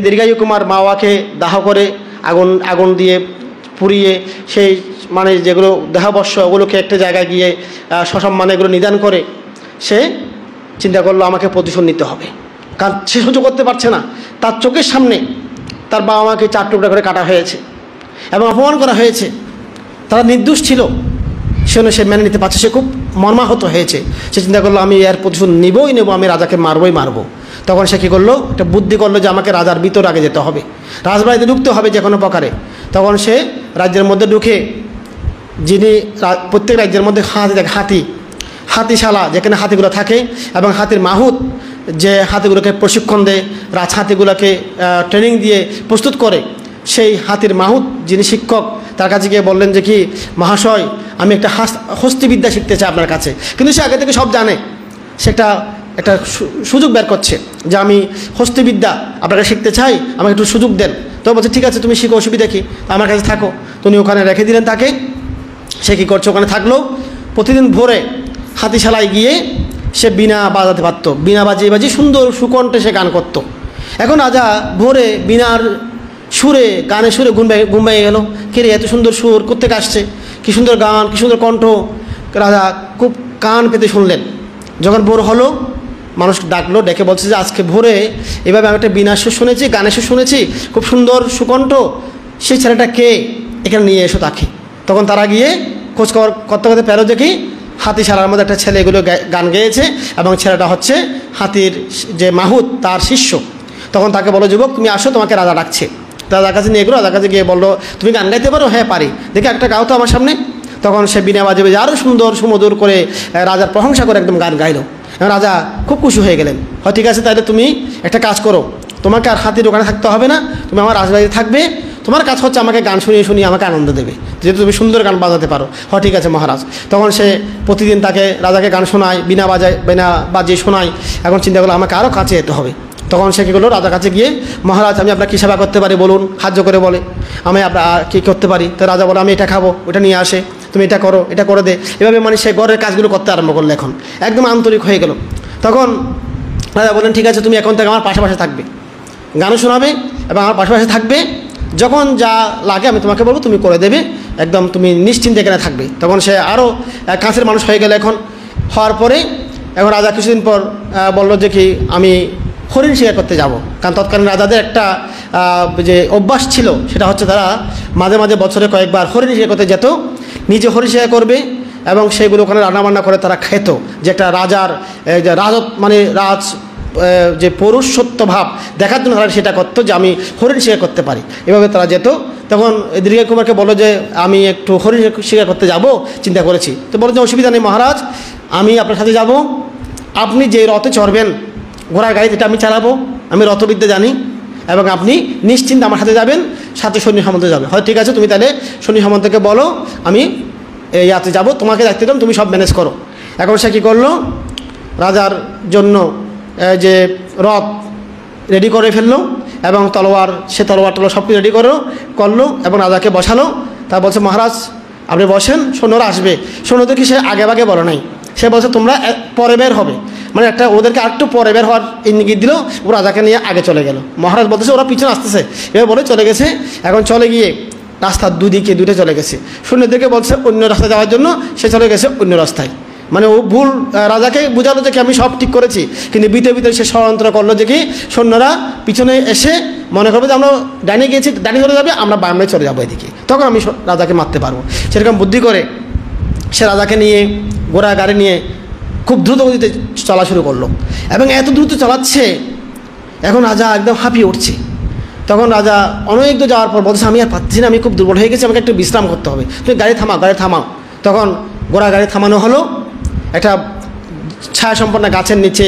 দীর্ঘায়ু কুমার মাওয়াকে দাহ করে আগুন দিয়ে পুড়িয়ে সেই মানে যেগুলো দেহাবস্য ওগুলোকে একটা জায়গায় গিয়ে সসম্মানে এগুলো নিদান করে সে চিন্তা করলো আমাকে প্রতিশোধ নিতে হবে। কারণ সে সহ্য করতে পারছে না, তার চোখের সামনে তার বাবা মাকে 4 টুকরা করে কাটা হয়েছে এবং অপমান করা হয়েছে। তারা নির্দোষ ছিল, সেজন্য সে মেনে নিতে পারছে। সে খুব মর্মাহত হয়েছে। সে চিন্তা করলো আমি এর প্রতিশোধ নিবই নেব, আমি রাজাকে মারবো। তখন সে কী করলো, একটা বুদ্ধি করলো যে আমাকে রাজার ভিতর আগে যেতে হবে, রাজবাড়িতে ঢুকতে হবে যে কোনো প্রকারে। তখন সে রাজ্যের মধ্যে ঢুকে, যিনি প্রত্যেক রাজ্যের মধ্যে হাতিশালা যেখানে হাতিগুলো থাকে এবং হাতির মাহুত যে হাতিগুলোকে প্রশিক্ষণ দেয়, হাতিগুলোকে ট্রেনিং দিয়ে প্রস্তুত করে, সেই হাতির মাহুত যিনি শিক্ষক তার কাছে গিয়ে বললেন যে কি মহাশয়, আমি একটা হস্তিবিদ্যা শিখতে চাই আপনার কাছে। কিন্তু সে আগে থেকে সব জানে, সে একটা সুযোগ বের করছে যে আমি হস্তিবিদ্যা আপনাকে শিখতে চাই, আমাকে একটু সুযোগ দেন। তো বলছে ঠিক আছে তুমি শিখো, অসুবিধা কি, আমার কাছে থাকো। তুমি ওখানে রেখে দিলেন তাকে। সে কী করছে, ওখানে থাকলো। প্রতিদিন ভোরে হাতিশালায় গিয়ে সে বীণা বাজাতে পারতো, বীণা বাজিয়ে সুন্দর সুকণ্ঠে সে গান করতো। এখন রাজা ভোরে বীণার সুরে গানের সুরে ঘুম ভেঙে গেল। কে রে, এত সুন্দর সুর কোত্থেকে আসছে, কী সুন্দর গান, কী সুন্দর কণ্ঠ। রাজা খুব কান পেতে শুনলেন। যখন ভোর হলো, মানুষ ডাকলো, ডেকে বলছে যে আজকে ভোরে এভাবে আমি একটা বীণার সুর শুনেছি, গানের সুর শুনেছি, খুব সুন্দর সুকণ্ঠ, সেই ছেলেটা কে, এখানে নিয়ে এসো তাকে। তখন তারা গিয়ে খোঁজখবর করতে করতে পেলো যে কি হাতিশালার মধ্যে একটা ছেলে এগুলো গান গেয়েছে এবং ছেলেটা হচ্ছে হাতির যে মাহুত তার শিষ্য। তখন তাকে বলো, যুবক তুমি আসো, তোমাকে রাজা ডাকছে। রাজার কাছে নিয়ে গেলো। রাজার কাছে গিয়ে বললো, তুমি গান গাইতে পারো? হ্যাঁ পারি। দেখে একটা গাও তো আমার সামনে। তখন সে বীণা বাজে আরও সুন্দর সুমধুর করে রাজার প্রশংসা করে একদম গান গাইলো। এবং রাজা খুব খুশি হয়ে গেলেন। হয় ঠিক আছে, তাহলে তুমি একটা কাজ করো, তোমাকে আর হাতির ওখানে থাকতে হবে না, তুমি আমার রাজবাড়িতে থাকবে। তোমার কাজ হচ্ছে আমাকে গান শুনিয়ে আমাকে আনন্দ দেবে, যেহেতু তুমি সুন্দর গান বাজাতে পারো। হয় ঠিক আছে মহারাজ। তখন সে প্রতিদিন রাজাকে গান শোনায়, বীণা বাজিয়ে শোনায়। এখন চিন্তা করলো আমাকে আরও কাছে যেতে হবে। তখন সে কী করলো, রাজার কাছে গিয়ে মহারাজ আমি আপনার কী সেবা করতে পারি বলুন, সাহায্য করে বলে আমি আপনার কী করতে পারি। তো রাজা বলে আমি এটা খাবো, ওটা নিয়ে আসে, তুমি এটা করো, এটা করে দে। এভাবে মানে সে ঘরের কাজগুলো করতে আরম্ভ করলো। এখন একদম আন্তরিক হয়ে গেল। তখন রাজা বলেন ঠিক আছে, তুমি এখন থেকে আমার পাশাপাশি থাকবে, গানও শোনাবে এবং আমার পাশাপাশি থাকবে। যখন যা লাগে আমি তোমাকে বলবো, তুমি করে দেবে, একদম তুমি নিশ্চিন্তে এখানে থাকবে। তখন সে আরও কাছের মানুষ হয়ে গেল। এখন হওয়ার পরে এখন রাজা কিছুদিন পর বললো যে কি আমি হরিণ শিকার করতে যাব। কারণ তৎকালীন রাজাদের একটা যে অভ্যাস ছিল, সেটা হচ্ছে তারা মাঝে মাঝে বছরে কয়েকবার হরিণ শিকার করতে যেত। নিজে হরিণ শিকার করবে এবং সেগুলো ওখানে রান্নাবান্না করে তারা খেত। যে একটা রাজার যে মানে যে পৌরুষত্ব ভাব দেখার জন্য তারা সেটা করতো যে আমি হরিণ শিকার করতে পারি, এভাবে তারা যেত। তখন দীর্ঘায়ু কুমারকে বলো যে আমি একটু হরিণ শিকার করতে যাব, চিন্তা করেছি। তো বলো যে অসুবিধা নেই মহারাজ, আমি আপনার সাথে যাব। আপনি যে রথে চড়বেন, ঘোড়ার গাড়ি, যেটা আমি চালাবো, আমি রথবিদ্যা জানি, এবং আপনি নিশ্চিন্তে আমার সাথে যাবেন, সাথে সৈন্য সামন্ত যাবে। হয় ঠিক আছে, তুমি তাহলে সৈন্য সামন্তকে বলো আমি ইয়াতে যাব, তোমাকে দায়িত্ব দিলাম, তুমি সব ম্যানেজ করো। এখন সে কী করলো, রাজার জন্য যে রথ রেডি করে ফেললো এবং তলোয়ার সব কিছু রেডি করলো এবং রাজাকে বসালো। তা বলছে মহারাজ আপনি বসেন, সৈন্যরা আসবে। সৈন্যদের কি সে আগে ভাগে বলে নাই, সে বলছে তোমরা পরে বের হবে, মানে একটা ওদেরকে আরেকটু পরে বের হওয়ার ইঙ্গিত দিল। ও রাজাকে নিয়ে আগে চলে গেল। মহারাজ বলতেছে ওরা পিছনে আসতেছে, এবার বলে চলে গেছে। এখন চলে গিয়ে রাস্তার দুইটা চলে গেছে। সৈন্যদেরকে বলছে অন্য রাস্তায় যাওয়ার জন্য, সে চলে গেছে অন্য রাস্তায়। মানে ও ভুল রাজাকে বোঝালো যে কি আমি সব ঠিক করেছি, কিন্তু ভিতরে সে ষড়যন্ত্র করলো যে কি সৈন্যরা পিছনে এসে মনে করবে যে আমরা ডানে গিয়েছি, ডানে চলে যাবে, আমরা বামে চলে যাবো এদিকে, তখন আমি রাজাকে মারতে পারবো। সেরকম বুদ্ধি করে সে রাজাকে নিয়ে ঘোড়া গাড়ি নিয়ে খুব দ্রুত গতিতে চলা শুরু করলো এবং এত দ্রুত চালাচ্ছে, এখন রাজা একদম হাঁপিয়ে উঠছে। তখন রাজা অনেক দূর যাওয়ার পর বলছে আমি আর পাচ্ছি না, আমি খুব দুর্বল হয়ে গেছি, আমাকে একটু বিশ্রাম করতে হবে, তুমি গাড়ি থামাও। তখন ঘোড়া গাড়ি থামানো হলো। একটা ছায়া সম্পন্ন গাছের নিচে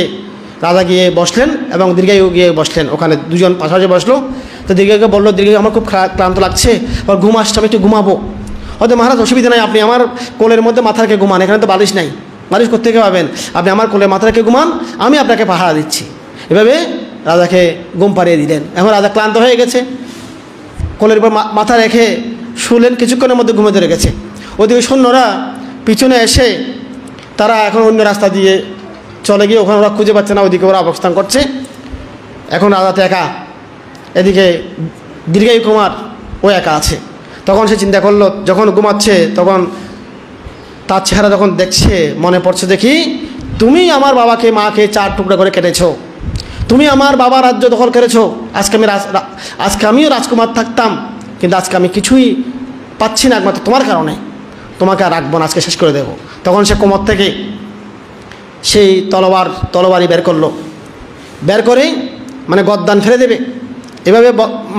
রাজা গিয়ে বসলেন এবং দীর্ঘায়ু গিয়ে বসলেন। ওখানে দুজন পাশাপাশি বসলো। তো দীর্ঘায়ুকে বললো, দীর্ঘায়ু আমার খুব ক্লান্ত লাগছে, আর ঘুম আসছে, আমি একটু ঘুমাবো। হয়তো মহারাজ অসুবিধা নাই, আপনি আমার কোলের মধ্যে মাথা রেখে ঘুমান, এখানে তো বালিশ নাই, বালিশ কোত্থেকে পাবেন, আপনি আমার কোলে মাথা রেখে ঘুমান, আমি আপনাকে পাহারা দিচ্ছি। এভাবে রাজাকে ঘুম পাড়িয়ে দিলেন। এখন রাজা ক্লান্ত হয়ে গেছে, কোলের উপর মাথা রেখে শুলেন, কিছুক্ষণের মধ্যে ঘুমে ধরে গেছে। ওদিকে সৈন্যরা পিছনে এসে তারা এখন অন্য রাস্তা দিয়ে চলে গিয়ে ওখানে ওরা খুঁজে পাচ্ছে না, ওইদিকে ওরা অবস্থান করছে। এখন রাজা তো একা, এদিকে দীর্ঘায়ু কুমার ও একা আছে। তখন সে চিন্তা করলো, যখন ঘুমাচ্ছে তখন তার চেহারা যখন দেখছে মনে পড়ছে, দেখি তুমি আমার বাবাকে মাকে 4 টুকরা করে কেটেছো, তুমি আমার বাবা রাজ্য দখল করেছো, আজকে আমিও রাজকুমার থাকতাম, কিন্তু আজকে আমি কিছুই পাচ্ছি না একমাত্র তোমার কারণে, তোমাকে আর রাখবো না, আজকে শেষ করে দেবো। তখন সে কোমর থেকে সেই তলোয়ারি বের করলো, বের করে মানে গদ্দান ফেলে দেবে, এভাবে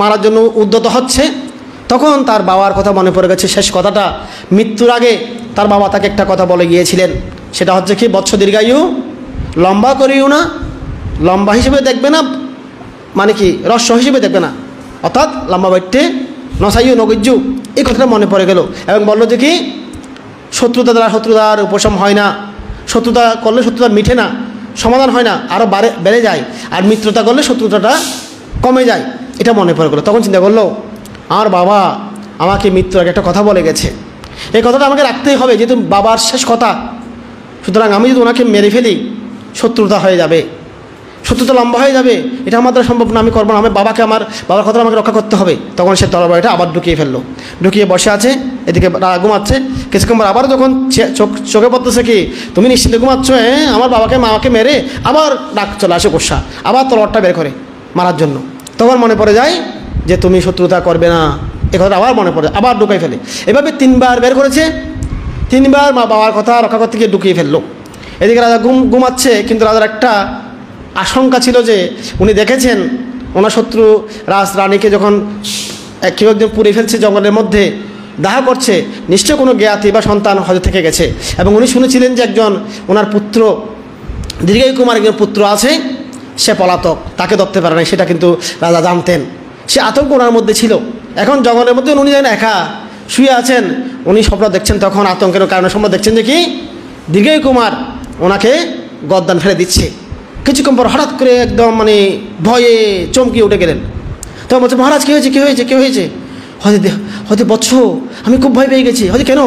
মারার জন্য উদ্যত হচ্ছে। তখন তার বাবার কথা মনে পড়ে গেছে, শেষ কথাটা মৃত্যুর আগে তার বাবা তাকে একটা কথা বলে গিয়েছিলেন, সেটা হচ্ছে কি, বৎস দীর্ঘায়ু, লম্বা করিও না, লম্বা হিসেবে দেখবে না, মানে কি রস্য হিসেবে দেখবে না, অর্থাৎ লম্বা বাইটে নসাইও নগজ্জু, এই কথাটা মনে পড়ে গেল। এবং বললো যে কি, শত্রুতা দ্বারা শত্রুতার উপশম হয় না, শত্রুতা করলে শত্রুতা মিঠে না, সমাধান হয় না, আরও বেড়ে যায়, আর মিত্রতা করলে শত্রুতাটা কমে যায়, এটা মনে পড়ে গেলো। তখন চিন্তা করলো, আমার বাবা আমাকে মৃত্যুর আগে একটা কথা বলে গেছে, এই কথাটা আমাকে রাখতেই হবে, যেহেতু বাবার শেষ কথা, সুতরাং আমি যদি ওনাকে মেরে ফেলি শত্রুতা হয়ে যাবে, শত্রুতা লম্বা হয়ে যাবে, এটা আমার দ্বারা সম্ভব না, আমি করবো না, আমার বাবার কথা আমাকে রক্ষা করতে হবে। তখন সে তরবারিটা আবার ঢুকিয়ে ফেললো, ঢুকিয়ে বসে আছে, এদিকে ঘুমাচ্ছে। কিছুক্ষণ পর আবার যখন চোখে পড়তেছে কি, তুমি নিশ্চিন্তে ঘুমাচ্ছ, আমার বাবাকে মাকে মেরে আবার ডাক চলে আসে গোসা, আবার তলোয়ারটা বের করে মারার জন্য। তখন মনে পড়ে যায় যে তুমি শত্রুতা করবে না, এ কথাটা আবার মনে পড়ে, আবার ঢুকাই ফেলে। এভাবে 3 বার বের করেছে, 3 বার মা বাবার কথা রক্ষা করতে গিয়ে ঢুকিয়ে ফেললো। এদিকে রাজা ঘুমাচ্ছে, কিন্তু রাজার একটা আশঙ্কা ছিল যে উনি দেখেছেন ওনার শত্রু রানীকে যখন কেউ একদিন পুড়ে ফেলছে, জঙ্গলের মধ্যে দাহ করছে, নিশ্চয় কোনো জ্ঞাতি বা সন্তান হয়তো থেকে গেছে, এবং উনি শুনেছিলেন যে একজন ওনার পুত্র দীর্ঘায়ু কুমার একজন পুত্র আছে, সে পলাতক, তাকে ধরতে পারে না, সেটা কিন্তু রাজা জানতেন। সে আতঙ্ক ওনার মধ্যে ছিল। এখন জঙ্গলের মধ্যে উনি যেন একা শুয়ে আছেন, উনি স্বপ্ন দেখছেন, তখন আতঙ্কের কারণে স্বপ্ন দেখছেন যে কি, দীর্ঘায়ু কুমার ওনাকে গদ্দান ফেলে দিচ্ছে। কিছুক্ষণ পর হঠাৎ করে একদম মানে ভয়ে চমকিয়ে উঠে গেলেন। তখন বলছে, মহারাজ কী হয়েছে, কী হয়েছে, কী হয়েছে? হয়তো বৎস, আমি খুব ভয় পেয়ে গেছি। হয়তো কেন?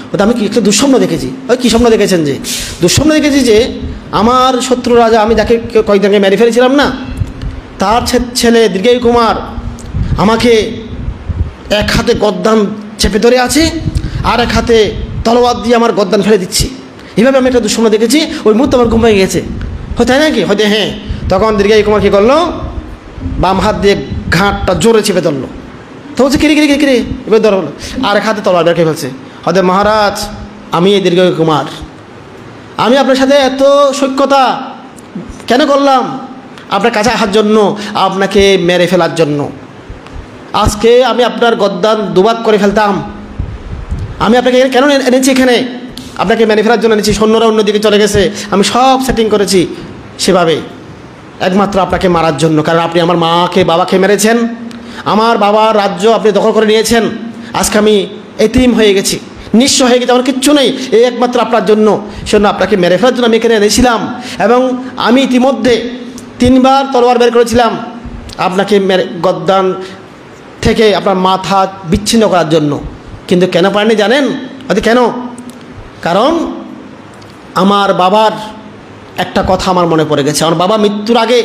হয়তো আমি একটা দুঃস্বপ্ন দেখেছি। কী স্বপ্ন দেখেছেন? যে দুঃস্বপ্ন দেখেছি যে আমার শত্রু রাজা, আমি যাকে কয়েকদিন আগে মেরে ফেলেছিলাম না, তার ছেলে দীর্ঘায়ু কুমার আমাকে এক হাতে গদ্দান চেপে ধরে আছে, আর এক হাতে তলোয়ার দিয়ে আমার গদ্দান ফেলে দিচ্ছি। এইভাবে আমি একটা দুঃস্বপ্ন দেখেছি, ওই মুহূর্তে আমার ঘুম ভেঙে গেছে। হয় তাই নাকি? হয়তো হ্যাঁ। তখন দীর্ঘায়ু কুমার কী করলো, বাম হাত দিয়ে ঘাটটা জোরে চেপে ধরলো। তো বলছে, কিরে এবার ধরো, আর এক হাতে তলোয়ার রেখে ফেলছে। হয়তো, মহারাজ আমি এই দীর্ঘায়ু কুমার, আমি আপনার সাথে এত সৈক্যতা কেন করলাম? আপনার কাছে আসার জন্য, আপনাকে মেরে ফেলার জন্য। আজকে আমি আপনার গদ্দান দুভাগ করে ফেলতাম। আমি আপনাকে কেন এনেছি এখানে? আপনাকে মেরে ফেলার জন্য এনেছি। সৈন্যরা অন্যদিকে চলে গেছে, আমি সব সেটিং করেছি সেভাবে, একমাত্র আপনাকে মারার জন্য। কারণ আপনি আমার মাকে বাবাকে মেরেছেন, আমার বাবার রাজ্য আপনি দখল করে নিয়েছেন, আজকে আমি এতিম হয়ে গেছি, নিঃস্ব হয়ে গেছি, আমার কিচ্ছু নেই, এই একমাত্র আপনার জন্য। সেজন্য আপনাকে মেরে ফেলার জন্য আমি এখানে এনেছিলাম। এবং আমি ইতিমধ্যে 3 বার তলোয়ার বের করেছিলাম আপনাকে গদ্দান থেকে আপনার মাথা বিচ্ছিন্ন করার জন্য, কিন্তু কেন পারেনি জানেন? হয়তো কেন? কারণ আমার বাবার একটা কথা আমার মনে পড়ে গেছে। আমার বাবা মৃত্যুর আগে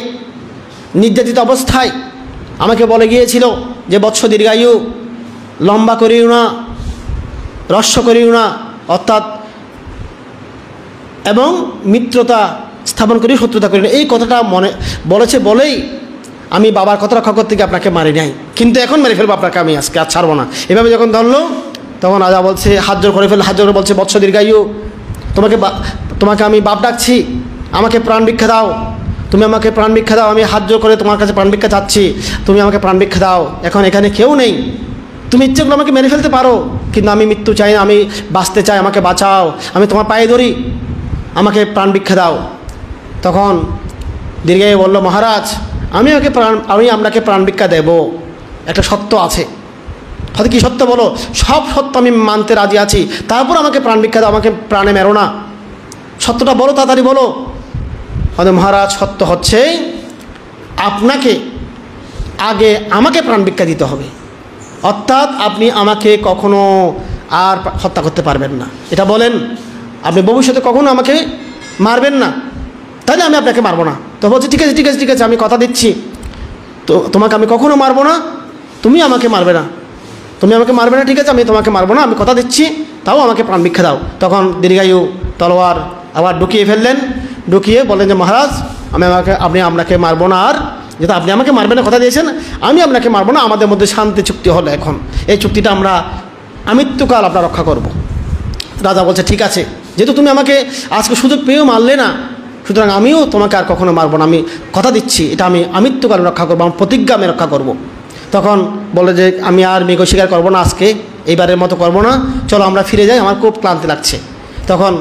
নির্যাতিত অবস্থায় আমাকে বলে গিয়েছিল যে, বৎস দীর্ঘায়ু, লম্বা করিও না, রস্য করিও না, অর্থাৎ এবং মিত্রতা স্থাপন করি, শত্রুতা করি না। এই কথাটা মনে বলেছে বলেই আমি বাবার কথা রক্ষা করতে গিয়ে আপনাকে মারি নাই, কিন্তু এখন মেরে ফেলবো আপনাকে, আমি আজকে আর ছাড়বো না। এভাবে যখন ধরলো, তখন রাজা বলছে, হাত জোর করে ফেললো, হাত জোর করে বলছে, বৎস দীর্ঘায়ু, তোমাকে আমি বাপ ডাকছি, আমাকে প্রাণ ভিক্ষা দাও, তুমি আমাকে প্রাণ ভিক্ষা দাও, আমি হাত জোর করে তোমার কাছে প্রাণ ভিক্ষা চাচ্ছি, তুমি আমাকে প্রাণ ভিক্ষা দাও। এখন এখানে কেউ নেই, তুমি ইচ্ছে করে আমাকে মেরে ফেলতে পারো, কিন্তু আমি মৃত্যু চাই না, আমি বাঁচতে চাই, আমাকে বাঁচাও, আমি তোমার পায়ে ধরি, আমাকে প্রাণ ভিক্ষা দাও। তখন দীর্ঘায়ু বলল, মহারাজ আমি আপনাকে প্রাণ ভিক্ষা দেব, একটা সত্য আছে। হয়তো কি সত্য বলো? সব সত্য আমি মানতে রাজি আছি, তারপর আমাকে প্রাণ ভিক্ষা দাও, আমাকে প্রাণে মেরো না, সত্যটা বলো, তাড়াতাড়ি বলো। হয়তো, মহারাজ সত্য হচ্ছে আপনাকে আগে আমাকে প্রাণ ভিক্ষা দিতে হবে, অর্থাৎ আপনি আমাকে কখনো আর হত্যা করতে পারবেন না, এটা বলেন। আপনি ভবিষ্যতে কখনো আমাকে মারবেন না, তাহলে আমি আপনাকে মারবো না। তো বলছে, ঠিক আছে, আমি কথা দিচ্ছি, তো তোমাকে আমি কখনো মারবো না, তুমি আমাকে মারবে না, তুমি আমাকে মারবে না, ঠিক আছে, আমি তোমাকে মারবো না, আমি কথা দিচ্ছি, তাও আমাকে প্রাণ ভিক্ষা দাও। তখন দীর্ঘায়ু তলোয়ার আবার ঢুকিয়ে ফেললেন, ঢুকিয়ে বললেন যে মহারাজ আপনি আপনাকে মারবো না, আর যেহেতু আপনি আমাকে মারবেন না কথা দিয়েছেন, আমি আপনাকে মারবো না, আমাদের মধ্যে শান্তি চুক্তি হলো, এখন এই চুক্তিটা আমরা আমৃত্যুকাল আপনার রক্ষা করব। রাজা বলছে ঠিক আছে, যেহেতু তুমি আমাকে আজকে সুযোগ পেয়েও মারলে না, সুতরাং আমিও তোমাকে আর কখনো মারবো না, আমি কথা দিচ্ছি এটা আমি আমৃত্যুকাল রক্ষা করবো, আমার প্রতিজ্ঞা আমি রক্ষা করব। তখন বলে যে আমি আর মৃগ শিকার করবো না, আজকে এইবারের মতো করবো না, চলো আমরা ফিরে যাই, আমার খুব ক্লান্তি লাগছে। তখন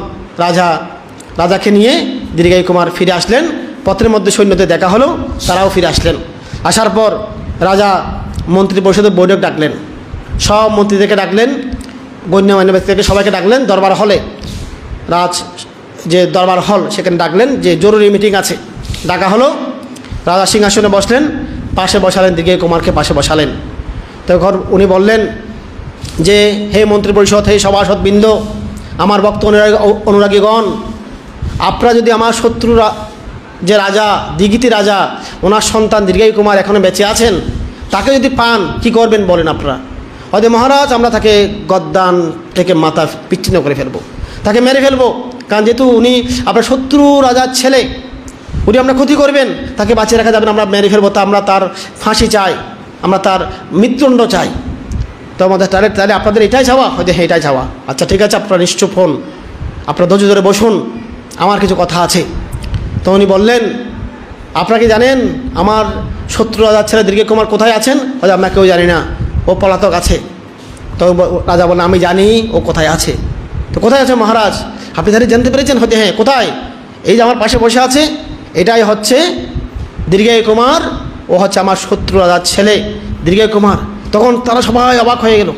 রাজাকে নিয়ে দীর্ঘায়ু কুমার ফিরে আসলেন। পথের মধ্যে সৈন্যদের দেখা হলো, তারাও ফিরে আসলেন। আসার পর রাজা মন্ত্রী পরিষদের বৈঠক ডাকলেন, সব মন্ত্রীদেরকে ডাকলেন, গণ্যমান্য ব্যক্তিদেরকে সবাইকে ডাকলেন দরবার হলে, যে দরবার হল সেখানে ডাকলেন, যে জরুরি মিটিং আছে, ডাকা হলো। রাজা সিংহাসনে বসলেন, পাশে বসালেন দীর্ঘায়ু কুমারকে, পাশে বসালেন। তখন উনি বললেন যে হে মন্ত্রী পরিষদ, হে সভাসদবৃন্দ, আমার ভক্ত অনুরাগীগণ, আপনারা যদি আমার শত্রুরা যে রাজা দিগিতি রাজা, ওনার সন্তান দীর্ঘায়ু কুমার এখনও বেঁচে আছেন, তাকে যদি পান কি করবেন বলেন আপনারা? হয়তো মহারাজ আমরা তাকে গদ্দান থেকে মাথা বিচ্ছিন্ন করে ফেলবো, তাকে মেরে ফেলবো, কারণ যেহেতু উনি আপনার শত্রু রাজার ছেলে, উনি আমরা ক্ষতি করবেন, তাকে বাঁচিয়ে রাখা যাবে না, আমরা মেরে ফেলবো, তা আমরা তার ফাঁসি চাই, আমরা তার মৃত্যুদণ্ড চাই। তো আমাদের তাহলে আপনাদের এটাই চাওয়া? হয়তো হ্যাঁ এটাই চাওয়া। আচ্ছা ঠিক আছে, আপনারা নিশ্চুপ হন, আপনারা ধৈর্য ধরে বসুন, আমার কিছু কথা আছে। তো উনি বললেন আপনারা কি জানেন আমার শত্রু রাজার ছেলে দীর্ঘায়ু কুমার কোথায় আছেন? হয়তো আমরা কেউ জানি না, ও পলাতক আছে। তো রাজা বললেন আমি জানি ও কোথায় আছে। তো কোথায় আছে মহারাজ? আপনি তাহলে জানতে পেরেছেন? হয়তো হ্যাঁ। কোথায়? এই যে আমার পাশে বসে আছে, এটাই হচ্ছে দীর্ঘায়ু কুমার, ও হচ্ছে আমার শত্রু রাজার ছেলে দীর্ঘায়ু কুমার। তখন তারা সবাই অবাক হয়ে গেল,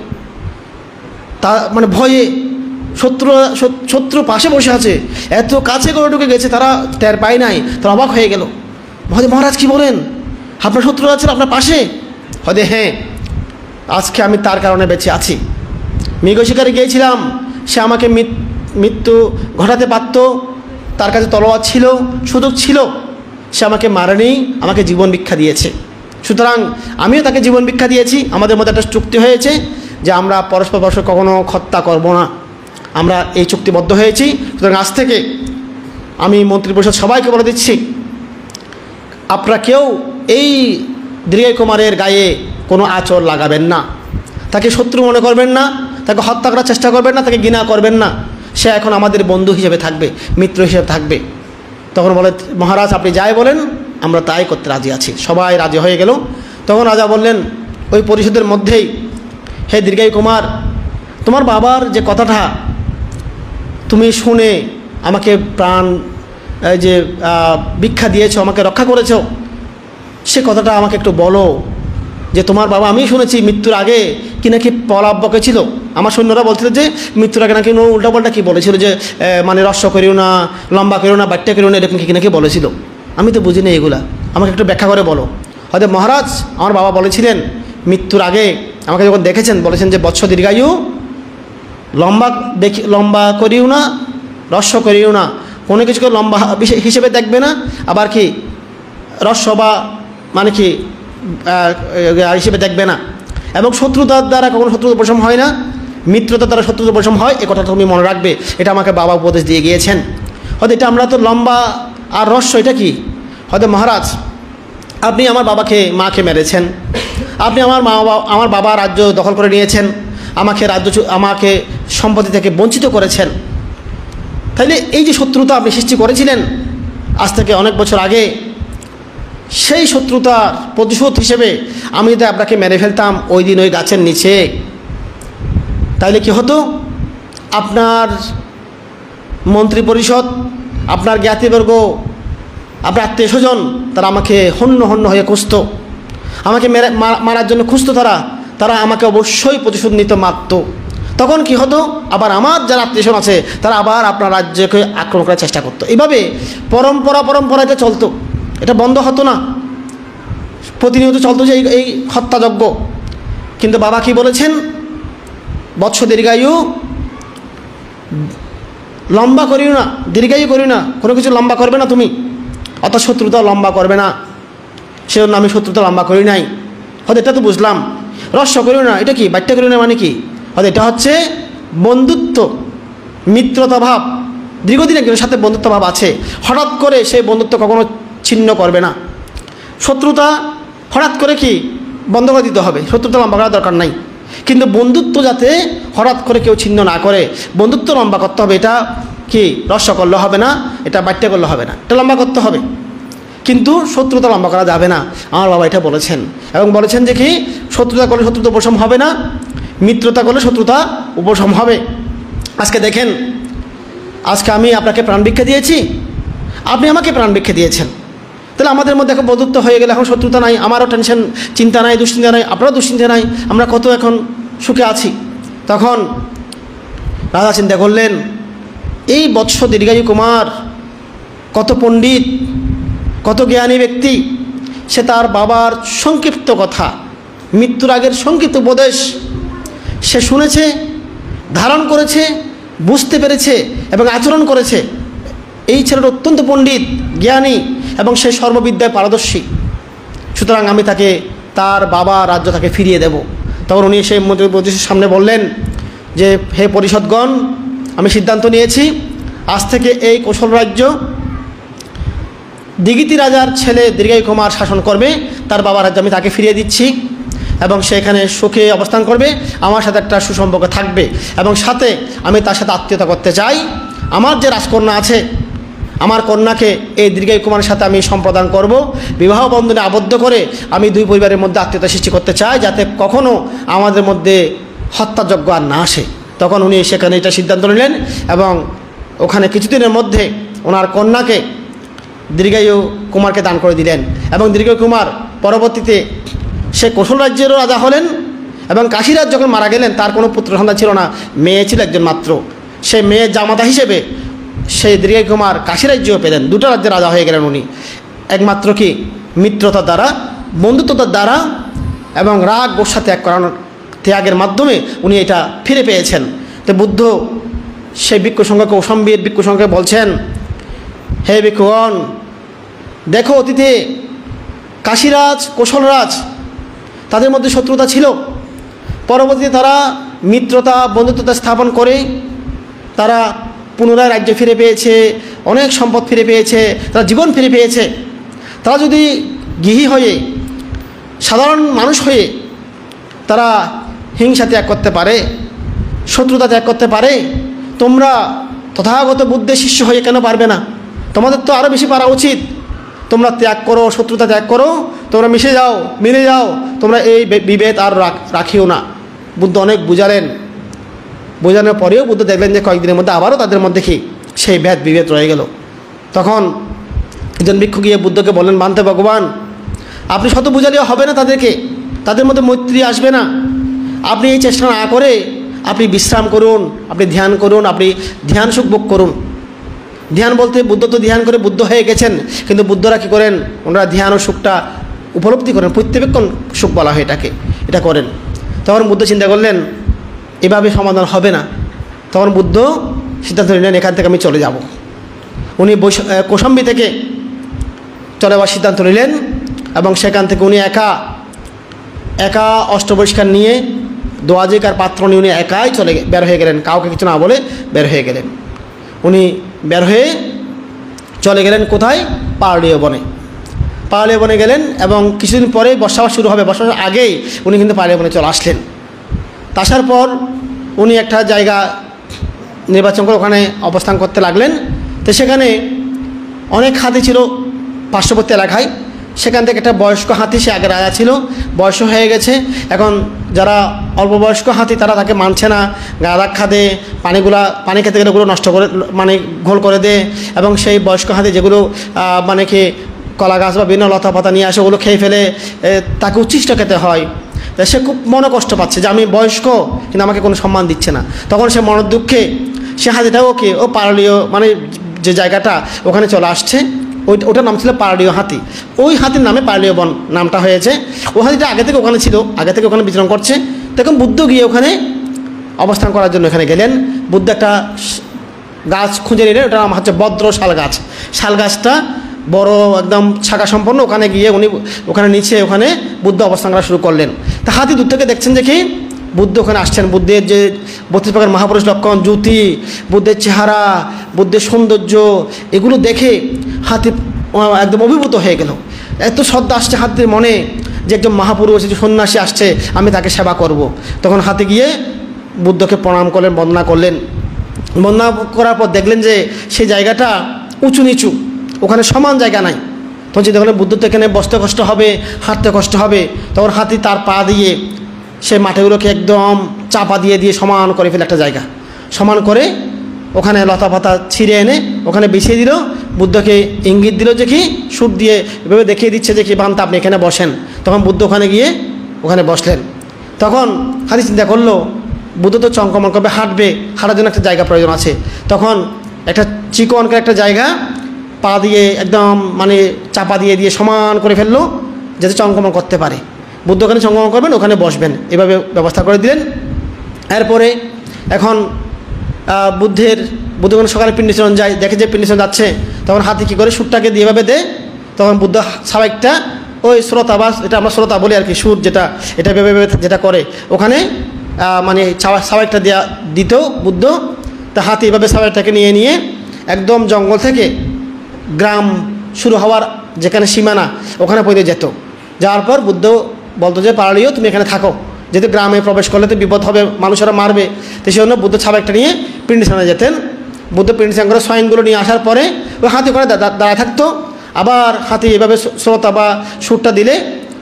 তা মানে ভয়ে, শত্রু পাশে বসে আছে, এত কাছে করে ঢুকে গেছে, তারা টের পায় নাই, তারা অবাক হয়ে গেল। মহারাজ কি বলেন, আপনার শত্রু আছে আপনার পাশে? হয়তো হ্যাঁ, আজকে আমি তার কারণে বেঁচে আছি। মৃগ শিকারে গিয়েছিলাম, সে আমাকে মৃত্যু ঘটাতে পারত, তার কাছে তলোয়ার ছিল, সুযোগ ছিল, সে আমাকে মারেনি, আমাকে জীবন ভিক্ষা দিয়েছে। সুতরাং আমিও তাকে জীবন ভিক্ষা দিয়েছি, আমাদের মধ্যে একটা চুক্তি হয়েছে যে আমরা পরস্পর কখনো হত্যা করব না, আমরা এই চুক্তিবদ্ধ হয়েছি। সুতরাং আজ থেকে আমি মন্ত্রী পরিষদ সবাইকে বলে দিচ্ছি, আপনারা কেউ এই দীর্ঘায়ু কুমারের গায়ে কোনো আঁচড় লাগাবেন না, তাকে শত্রু মনে করবেন না, তাকে হত্যা করার চেষ্টা করবেন না, তাকে ঘৃণা করবেন না, সে এখন আমাদের বন্ধু হিসেবে থাকবে, মিত্র হিসেবে থাকবে। তখন বলে মহারাজ আপনি যাই বলেন আমরা তাই করতে রাজি আছি। সবাই রাজি হয়ে গেল। তখন রাজা বললেন ওই পরিষদের মধ্যেই, হে দীর্ঘায়ু কুমার, তোমার বাবার যে কথাটা তুমি শুনে আমাকে প্রাণ যে ভিক্ষা দিয়েছো, আমাকে রক্ষা করেছো, সে কথাটা আমাকে একটু বলো, যে তোমার বাবা, আমি শুনেছি মৃত্যুর আগে কি নাকি প্রলাপ বকেছিল, আমার সৈন্যরা বলছিল যে মৃত্যুর আগে নাকি উল্টাপাল্টা কি বলেছিল, যে মানে রস্য করিও না, লম্বা করিও না, বাট্টা করিও না, এরকম কি নাকি বলেছিল। আমি তো বুঝিনি এগুলা, আমাকে একটু ব্যাখ্যা করে বলো। হয়তো মহারাজ আমার বাবা বলেছিলেন মৃত্যুর আগে আমাকে যখন দেখেছেন, বলেছেন যে বৎস দীর্ঘায়ু, লম্বা করিও না, রস্য করিও না, কোনো কিছুকে লম্বা হিসেবে দেখবে না, আবার কি রস্য বা মানে কি হিসেবে দেখবে না, এবং শত্রুতার দ্বারা কখনো শত্রুতা উপশম হয় না, মিত্রতার দ্বারা শত্রুতা উপশম হয়, এ কথাটা তুমি মনে রাখবে। এটা আমাকে বাবা উপদেশ দিয়ে গিয়েছেন। হয়তো এটা আমরা তো লম্বা আর রস্য এটা কি? হয়তো মহারাজ আপনি আমার মাকে মেরেছেন, আপনি আমার বাবা রাজ্য দখল করে নিয়েছেন, আমাকে সম্পত্তি থেকে বঞ্চিত করেছেন, তাইলে এই যে শত্রুতা আপনি সৃষ্টি করেছিলেন আজ থেকে অনেক বছর আগে, সেই শত্রুতার প্রতিশোধ হিসেবে আমি যদি আপনাকে মেরে ফেলতাম ওই দিন ওই গাছের নিচে, তাইলে কি হতো? আপনার মন্ত্রী পরিষদ, আপনার জ্ঞাতিবর্গ, আপনার আত্মীয় স্বজন, তারা আমাকে হন্য হয়ে খুঁজত, আমাকে মারার জন্য খুঁজত, তারা আমাকে অবশ্যই প্রতিশোধ নিতে মারত। তখন কি হতো? আবার আমার যারা আত্মীয় স্বজন আছে তারা আবার আপনার রাজ্যকে আক্রমণ করার চেষ্টা করতো। এইভাবে পরম্পরা এটা চলতো, এটা বন্ধ হতো না, প্রতিনিয়ত চলতো যে এই হত্যাযজ্ঞ। কিন্তু বাবা কি বলেছেন? বৎস দীর্ঘায়ু, লম্বা করিও না, দীর্ঘায়ু করিও না, কোনো কিছু লম্বা করবে না তুমি, অত শত্রুতা লম্বা করবে না। সেজন্য আমি শত্রুতা লম্বা করি নাই। হয়তো এটা তো বুঝলাম, রহস্য করিও না, এটা কি বাট্যা করিও না মানে কি? হয়তো এটা হচ্ছে বন্ধুত্ব, মিত্রতা ভাব, দীর্ঘদিন একজনের সাথে বন্ধুত্ব ভাব আছে, হঠাৎ করে সেই বন্ধুত্ব কখনো ছিন্ন করবে না। শত্রুতা হঠাৎ করে কি বন্ধ করে দিতে হবে, শত্রুতা লম্বা করার দরকার নাই। কিন্তু বন্ধুত্ব যাতে হঠাৎ করে কেউ ছিন্ন না করে, বন্ধুত্ব লম্বা করতে হবে। এটা কি রহস্য করলে হবে না, এটা বাট্যা করলে হবে না, এটা লম্বা করতে হবে। কিন্তু শত্রুতা লম্বা করা যাবে না, আমার বাবা এটা বলেছেন। এবং বলেছেন যে কি শত্রুতা করলে শত্রুতা উপশম হবে না, মিত্রতা করলে শত্রুতা উপশম হবে। আজকে দেখেন, আজকে আমি আপনাকে প্রাণ ভিক্ষা দিয়েছি, আপনি আমাকে প্রাণ ভিক্ষা দিয়েছেন, তাহলে আমাদের মধ্যে এখন বন্ধুত্ব হয়ে গেলে এখন শত্রুতা নাই, আমারও টেনশন চিন্তা নাই, দুশ্চিন্তা নাই, আপনারও দুশ্চিন্তা নাই, আমরা কত এখন সুখে আছি। তখন রাজা চিন্তা করলেন, এই বৎস দীর্ঘায়ু কুমার কত পণ্ডিত, কত জ্ঞানী ব্যক্তি, সে তার বাবার সংক্ষিপ্ত কথা, মৃত্যুর আগের সংক্ষিপ্ত উপদেশ সে শুনেছে, ধারণ করেছে, বুঝতে পেরেছে এবং আচরণ করেছে। এই ছেলেটা অত্যন্ত পণ্ডিত, জ্ঞানী এবং সে সর্ববিদ্যায় পারদর্শী, সুতরাং আমি তাকে তার বাবা রাজ্য তাকে ফিরিয়ে দেব। তখন উনি সেই মন্ত্রীর সামনে বললেন যে, হে পরিষদগণ, আমি সিদ্ধান্ত নিয়েছি, আজ থেকে এই কৌশল রাজ্য দিগিতি রাজার ছেলে দীর্ঘায়ু কুমার শাসন করবে, তার বাবা রাজ্য আমি তাকে ফিরিয়ে দিচ্ছি এবং সেখানে সুখে অবস্থান করবে, আমার সাথে একটা সুসম্পর্ক থাকবে এবং সাথে আমি তার সাথে আত্মীয়তা করতে চাই। আমার যে রাজকন্যা আছে, আমার কন্যাকে এই দীর্ঘায়ু কুমারের সাথে আমি সম্প্রদান করব, বিবাহ বন্ধনে আবদ্ধ করে আমি দুই পরিবারের মধ্যে আত্মীয়তা সৃষ্টি করতে চাই, যাতে কখনো আমাদের মধ্যে হত্যাযজ্ঞ আর না আসে। তখন উনি সেখানে এটা সিদ্ধান্ত নিলেন এবং ওখানে কিছুদিনের মধ্যে ওনার কন্যাকে দীর্ঘায়ু কুমারকে দান করে দিলেন। এবং দীর্ঘায়ু কুমার পরবর্তীতে সে কৌশল রাজ্যেরও রাজা হলেন এবং কাশীরাজ যখন মারা গেলেন তার কোনো পুত্র সন্তান ছিল না, মেয়ে ছিল একজন মাত্র। সেই মেয়ের জামাতা হিসেবে সেই দীর্ঘায়ু কুমার কাশীরাজ্যও পেলেন, দুটো রাজ্যের রাজা হয়ে গেলেন উনি, একমাত্র কি মিত্রতার দ্বারা, বন্ধুত্বতার দ্বারা এবং রাগ গোসা ত্যাগের মাধ্যমে উনি এটা ফিরে পেয়েছেন। তো বুদ্ধ সেই ভিক্ষু সংঘকে, কৌশম্বীর ভিক্ষু সংঘকে বলছেন, হে ভিক্ষুগণ, দেখো অতীতে কাশীরাজ, কৌশলরাজ তাদের মধ্যে শত্রুতা ছিল, পরবর্তীতে তারা মিত্রতা, বন্ধুত্বতা স্থাপন করে তারা পুনরায় রাজ্য ফিরে পেয়েছে, অনেক সম্পদ ফিরে পেয়েছে, তারা জীবন ফিরে পেয়েছে। তারা যদি গৃহী হয়ে, সাধারণ মানুষ হয়ে তারা হিংসা ত্যাগ করতে পারে, শত্রুতা ত্যাগ করতে পারে, তোমরা তথাগত বুদ্ধের শিষ্য হয়ে কেন পারবে না? তোমাদের তো আরও বেশি পারা উচিত। তোমরা ত্যাগ করো, শত্রুতা ত্যাগ করো, তোমরা মিশে যাও, মিলে যাও, তোমরা এই বিভেদ আর রাখিও না। বুদ্ধ অনেক বুঝালেন, বোঝানোর পরেও বুদ্ধ দেখলেন যে কয়েকদিনের মধ্যে আবারও তাদের মধ্যে কি সেই বিভেদ রয়ে গেল। তখন একজন ভিক্ষু গিয়ে বুদ্ধকে বললেন, মানতে ভগবান, আপনি শত বুঝালেও হবে না তাদেরকে, তাদের মধ্যে মৈত্রী আসবে না। আপনি এই চেষ্টা না করে আপনি বিশ্রাম করুন, আপনি ধ্যান করুন, আপনি ধ্যান সুখ ভোগ করুন। ধ্যান বলতে বুদ্ধ তো ধ্যান করে বুদ্ধ হয়ে গেছেন, কিন্তু বুদ্ধরা কী করেন, ওনারা ধ্যান ও সুখটা উপলব্ধি করেন, প্রত্যবেক্ষণ সুখ বলা হয় এটাকে, এটা করেন। তখন বুদ্ধ চিন্তা করলেন এভাবে সমাধান হবে না। তখন বুদ্ধ সিদ্ধান্ত নিলেন এখান থেকে আমি চলে যাব। উনি কৌশাম্বী থেকে চলে যাওয়ার সিদ্ধান্ত নিলেন এবং সেখান থেকে উনি একা অষ্টপরিষ্কার নিয়ে, দোয়াজিকার পাত্র নিয়ে উনি একাই বের হয়ে গেলেন, কাউকে কিছু না বলে বের হয়ে গেলেন। উনি বের হয়ে চলে গেলেন কোথায়? পাহাড়ীয় বনে। পাহাড়ীয় বনে গেলেন এবং কিছুদিন পরে বর্ষা শুরু হবে, বর্ষার আগেই উনি কিন্তু পাহাড়ীয় বনে চলে আসলেন। আসার পর উনি একটা জায়গা নির্বাচন করে ওখানে অবস্থান করতে লাগলেন। তো সেখানে অনেক হাতি ছিল পার্শ্ববর্তী এলাকায়। সেখান থেকে একটা বয়স্ক হাতি, সে আগে রাজা ছিল, বয়স হয়ে গেছে। এখন যারা অল্প বয়স্ক হাতি তারা তাকে মানছে না, গাদা খাদে, পানি খেতে গেলে ওগুলো নষ্ট করে, মানে ঘোল করে দেয়। এবং সেই বয়স্ক হাতি যেগুলো মানে কি কলা গাছ বা বিভিন্ন লতা পাতা নিয়ে আসে ওগুলো খেয়ে ফেলে, তাকে উচ্ছিষ্ট খেতে হয়। সে খুব মনে কষ্ট পাচ্ছে যে আমি বয়স্ক কিন্তু আমাকে কোনো সম্মান দিচ্ছে না। তখন সে মনের দুঃখে সে হাতিটাও ও পাহাড়ীয়, মানে যে জায়গাটা ওখানে চলে আসছে, ওটার নাম ছিল পাহাড়ীয় হাতি। ওই হাতির নামে পাহাড়ীয় বন নামটা হয়েছে। ও হাতিটা আগে থেকে ওখানে ছিল, আগে থেকে ওখানে বিচরণ করছে। তখন বুদ্ধ গিয়ে ওখানে অবস্থান করার জন্য এখানে গেলেন। বুদ্ধ একটা গাছ খুঁজে নিলেন, ওটার নাম হচ্ছে বদ্র শাল গাছ। শাল গাছটা বড় একদম শাখা সম্পন্ন, ওখানে গিয়ে উনি ওখানে নিচে ওখানে বুদ্ধ অবস্থান করা শুরু করলেন। তা হাতি দূর থেকে দেখছেন যে কি বুদ্ধ ওখানে আসছেন, বুদ্ধের যে 32 প্রকার মহাপুরুষ লক্ষণ, জ্যোতি, বুদ্ধের চেহারা, বুদ্ধের সৌন্দর্য, এগুলো দেখে হাতি একদম অভিভূত হয়ে গেল। এত শ্রদ্ধা আসছে হাতির মনে যে একজন মহাপুরুষ, একজন সন্ন্যাসী আসছে, আমি তাকে সেবা করব। তখন হাতি গিয়ে বুদ্ধকে প্রণাম করলেন, বন্দনা করলেন। বন্দনা করার পর দেখলেন যে সেই জায়গাটা উঁচু নিচু, ওখানে সমান জায়গা নাই। তখন যে দেখলেন বুদ্ধ তো এখানে বসতে কষ্ট হবে, হাঁটতে কষ্ট হবে, তখন হাতি তার পা দিয়ে সেই মাটিগুলোকে একদম চাপা দিয়ে দিয়ে সমান করে ফেলে একটা জায়গা, সমান করে ওখানে লতা পাতা ছিঁড়ে এনে ওখানে বিছিয়ে দিল। বুদ্ধকে ইঙ্গিত দিল যে কি সুর দিয়ে এভাবে দেখিয়ে দিচ্ছে যে কি বান্তা আপনি এখানে বসেন। তখন বুদ্ধ ওখানে গিয়ে ওখানে বসলেন। তখন হাতি চিন্তা করলো বুদ্ধ তো চঙ্কমন করবে, হাঁটবে, হাঁটার জন্য একটা জায়গা প্রয়োজন আছে। তখন একটা চিকন করে একটা জায়গা পা দিয়ে একদম মানে চাপা দিয়ে দিয়ে সমান করে ফেললো যাতে চঙ্কমন করতে পারে। বুদ্ধ ওখানে চঙ্কমন করবেন, ওখানে বসবেন, এভাবে ব্যবস্থা করে দিলেন। এরপরে এখন বুদ্ধ যখন সকালে পিণ্ডিচরণ যায়, দেখে যে পিণ্ডিচরণ যাচ্ছে, তখন হাতি কী করে সুরটাকে দিয়ে এভাবে দেয়। তখন বুদ্ধ স্বাভাবিকটা ওই শ্রোতা বা এটা আমরা শ্রোতা বলি আর কি, সুর যেটা এটা ভেবে যেটা করে ওখানে মানে স্বাভাবিকটা দেওয়া দিত বুদ্ধ। তা হাতি এভাবে স্বাভাবিকটাকে নিয়ে নিয়ে একদম জঙ্গল থেকে গ্রাম শুরু হওয়ার যেখানে সীমানা ওখানে পৌঁছে যেত। যাওয়ার পর বুদ্ধ বলতো যে পারলেও তুমি এখানে থাকো, যেহেতু গ্রামে প্রবেশ করলে তো বিপদ হবে, মানুষেরা মারবে। তো সেই জন্য বুদ্ধ স্বাভাবিকটা নিয়ে পিণ্ডিস্থানে যেতেন। বুদ্ধ পিণ্ডিস্থান করে সয়েনগুলো নিয়ে আসার পরে ওই হাতি ওখানে দাঁড়ায় থাকতো। আবার হাতি এভাবে শ্রোতা বা সুরটা দিলে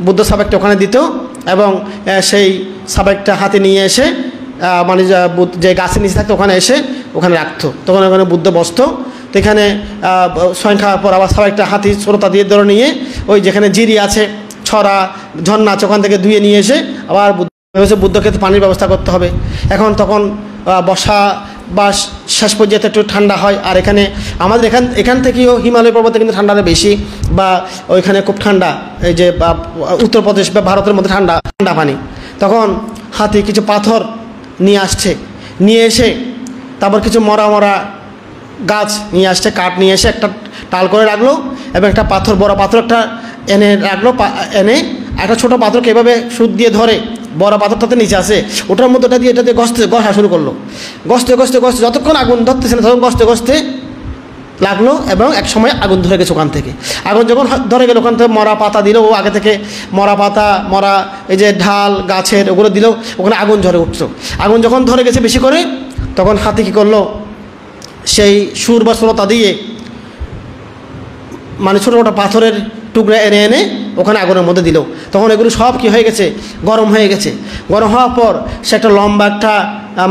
বুদ্ধ সাবেকটা ওখানে দিত এবং সেই সাবেকটা হাতে নিয়ে এসে মানে যে গাছের নিচে থাকতো ওখানে এসে ওখানে রাখতো। তখন ওখানে বুদ্ধ বসতো। তো এখানে সয়েন খাওয়ার পর আবার সাবেকটা হাতি শ্রোতা দিয়ে ধরে নিয়ে ওই যেখানে জিরি আছে, ছড়া, ঝর্ণা আছে, ওখান থেকে ধুয়ে নিয়ে এসে আবার বুদ্ধকে পানির ব্যবস্থা করতে হবে। তখন বর্ষা বা শেষ পর্যায়ে একটু ঠান্ডা হয়। আর এখানে আমাদের এখান থেকেও হিমালয় পর্বতে কিন্তু ঠান্ডাটা বেশি, বা ওইখানে খুব ঠান্ডা, এই যে উত্তরপ্রদেশ বা ভারতের মধ্যে ঠান্ডা পানি। তখন হাতি কিছু পাথর নিয়ে আসছে, নিয়ে এসে তারপর কিছু মরা গাছ নিয়ে আসছে, কাঠ নিয়ে এসে একটা টাল করে রাখলো এবং একটা পাথর, বড় পাথর একটা এনে রাখলো। এনে একটা ছোটো পাথরকে এভাবে সুদ দিয়ে ধরে, বড় পাথরটাতে নিচে আসে, ওটার মধ্যে ওটা দিয়ে এটাতে ঘষা শুরু করলো। ঘষতে যতক্ষণ আগুন ধরতেছে না তখন ঘষতে লাগলো এবং এক সময় আগুন ধরে গেছে। ওখান থেকে আগুন যখন ধরে গেল, ওখান থেকে মরা পাতা দিল, ও আগে থেকে মরা পাতা, মরা এই যে ঢাল গাছের ওগুলো দিল, ওখানে আগুন ঝরে উঠলো। আগুন যখন ধরে গেছে বেশি করে, তখন হাতি কী করলো, সেই সুর বা শ্রোতা দিয়ে মানে ছোটো ছোটো পাথরের টুকরা এনে ওখানে আগুনের মধ্যে দিল। তখন এগুলো সব কি হয়ে গেছে, গরম হয়ে গেছে। গরম হওয়ার পর সে একটা লম্বা একটা